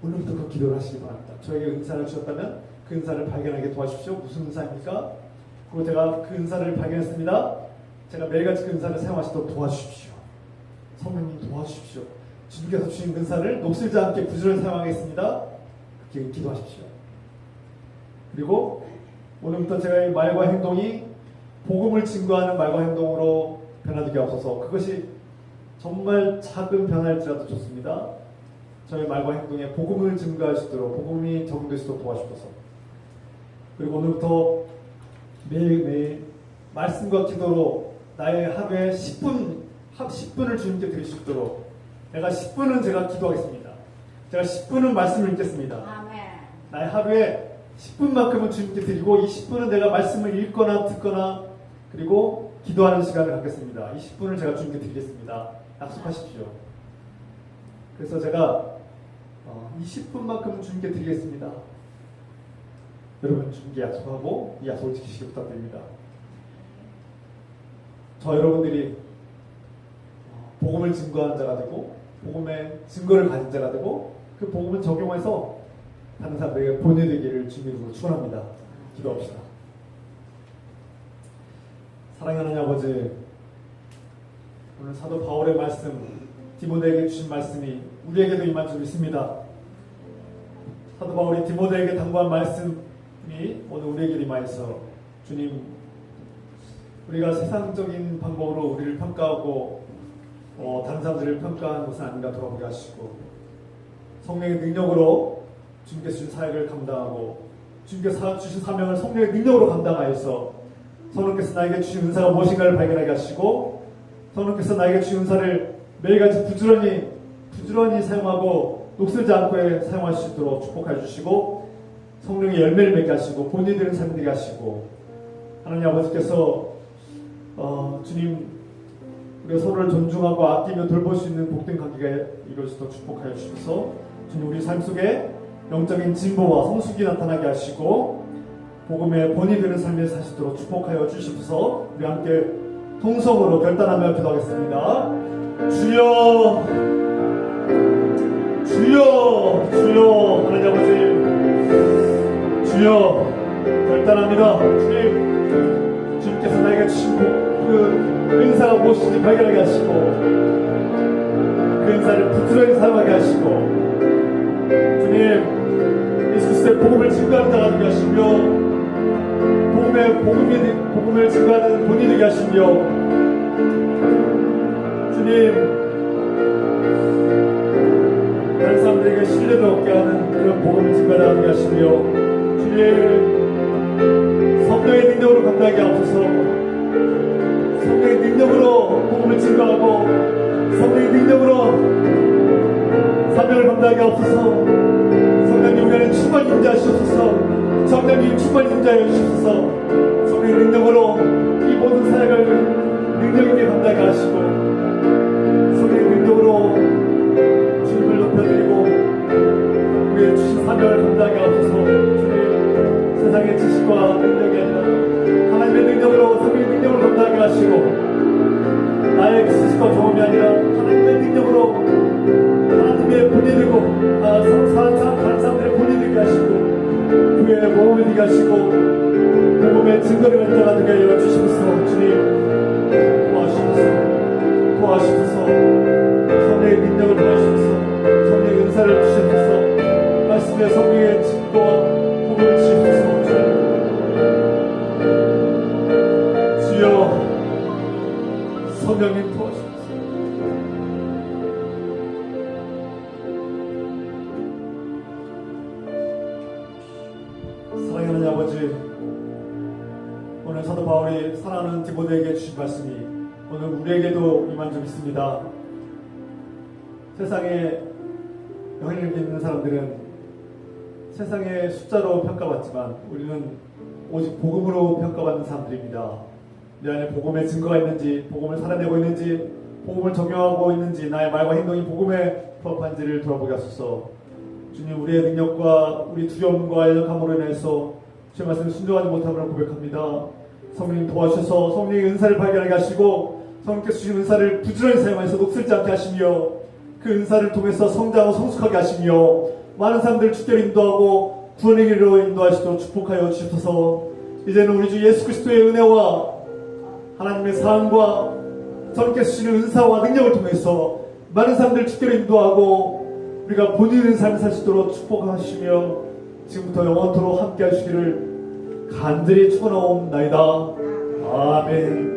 그 기도를 하시기 바랍니다. 저에게 은사를 주셨다면 그 은사를 발견하게 도와주십시오. 무슨 은사입니까? 그리고 제가 그 은사를 발견했습니다. 제가 매일같이 그 은사를 사용하시도록 도와주십시오. 성령님 도와주십시오. 주님께서 주신 은사를 녹슬지 않게 부지런히 사용하겠습니다. 그렇게 기도하십시오. 그리고 오늘부터 제가 이 말과 행동이 복음을 증거하는 말과 행동으로 변화되게 하옵소서. 그것이 정말 작은 변화일지라도 좋습니다. 저의 말과 행동에 복음을 증거할 수 있도록, 복음이 적용될 수 있도록 도와주옵소서. 그리고 오늘부터 매일매일 말씀과 기도로 나의 하루에 10분을 주님께 드릴 수 있도록 내가 10분은 제가 기도하겠습니다. 제가 10분은 말씀을 읽겠습니다. 아멘. 나의 하루에 10분만큼은 주님께 드리고 이 10분은 내가 말씀을 읽거나 듣거나 그리고 기도하는 시간을 갖겠습니다. 이 10분을 제가 주님께 드리겠습니다. 약속하십시오. 그래서 제가 이 10분만큼은 주님께 드리겠습니다. 여러분 주님께 약속하고 이 약속을 지키시기 부탁드립니다. 저 여러분들이 복음을 증거하는 자가 되고 복음의 증거를 가진 자가 되고 그 복음을 적용해서 다른 사람들에게 보내되기를 주님으로 축원합니다. 기도합시다. 사랑하는 하나님 아버지, 오늘 사도 바울의 말씀, 디모데에게 주신 말씀이 우리에게도 임할 줄 믿습니다. 사도 바울이 디모데에게 당부한 말씀이 오늘 우리에게 임하여서 주님, 우리가 세상적인 방법으로 우리를 평가하고 다른 사람들을 평가하는 것은 아닌가 돌아보게 하시고 성령의 능력으로 주님께서 주신 사역을 감당하고 주님께서 주신 사명을 성령의 능력으로 감당하여서 성령께서 나에게 주신 은사가 무엇인가를 발견하게 하시고 성령께서 나에게 주신 은사를 매일같이 부지런히 사용하고 녹슬지 않고 사용할 수 있도록 축복해 주시고 성령의 열매를 맺게 하시고 본이 되는 삶이 되게 하시고 하나님 아버지께서 주님 우리가 서로를 존중하고 아끼며 돌볼 수 있는 복된 관계가 이룰 수 있도록 축복하여 주셔서 주님 우리 삶 속에 영적인 진보와 성숙이 나타나게 하시고 복음의 본이 되는 삶을 사시도록 축복하여 주시옵소서. 우리 함께 통성으로 결단하며 기도하겠습니다. 주여 주여 주여 하나님 아버지 주여 결단합니다. 주님께서 나에게 주신 그 은사가 무엇인지 발견하게 하시고 그 은사를 부지런히 사용하게 하시고 주님 예수 그리스도의 복음을 증거하는 자가 되게 하시며 복음을 증거하는 본이 되게 하시며 주님 다른 사람들에게 신뢰를 얻게 하는 그런 복음을 증거하게 되게 하시며 주님 성령의 능력으로 감당하게 하옵소서. 성령의 능력으로 복음을 증거하고 성령의 능력으로 사명을 감당하게 하옵소서. 성령님 우리 안에 충만히 임재하시옵소서. 성령님 충만히 임재하여 주옵소서. 성령의 능력으로 이 모든 사역을 능력 있게 감당하게 하시고 성령의 능력으로 주님을 높여드리고 우리의 주신 사명을 감당하게 하옵소서. 주님 세상의 지식과 능력이 아니라 하나님의 능력으로 성령의 능력으로 감당하게 하시고 나의 지식과 경험이 아니라 하나님의 능력으로 하나님의 본이 되고 다른 사람들의 본이 되게 하시고 그의 모험이 되게 하시고 복음의 증거를 가진 자가 되게 하여 주시옵소서. 주님 도와주셔서 성령의 능력을 더하시옵소서. 성령의 은사를 주시옵소서. 말씀의 성령의 증거와 복음을 주시옵소서. 주여 성령님 도와주옵소서. 사랑하는 아버지, 오늘 사도 바울이 사랑하는 디모데에게 주신 말씀이 오늘 우리에게도 임한 점 있습니다. 세상에 영향력 있는 사람들은 세상의 숫자로 평가받지만 우리는 오직 복음으로 평가받는 사람들입니다. 내 안에 복음의 증거가 있는지, 복음을 살아내고 있는지, 복음을 적용하고 있는지, 나의 말과 행동이 복음에 부합한지를 돌아보게 하소서. 주님, 우리의 능력과 우리 두려움과 연약함으로 인해서 주의 말씀을 순종하지 못함을 고백합니다. 성령님 도와주셔서 성령의 은사를 발견하게 하시고 성령께서 주신 은사를 부지런히 사용해서 녹슬지 않게 하시며 그 은사를 통해서 성장하고 성숙하게 하시며 많은 사람들을 주께로 인도하고 구원의 길로 인도하시도록 축복하여 주셔서 이제는 우리 주 예수 그리스도의 은혜와 하나님의 사랑과 성령께서 주시는 은사와 능력을 통해서 많은 사람들을 주께로 인도하고 우리가 본인의 삶을 살 수 있도록 축복하시며 지금부터 영원토록 함께 하시기를 간절히 축원하옵나이다. 아멘.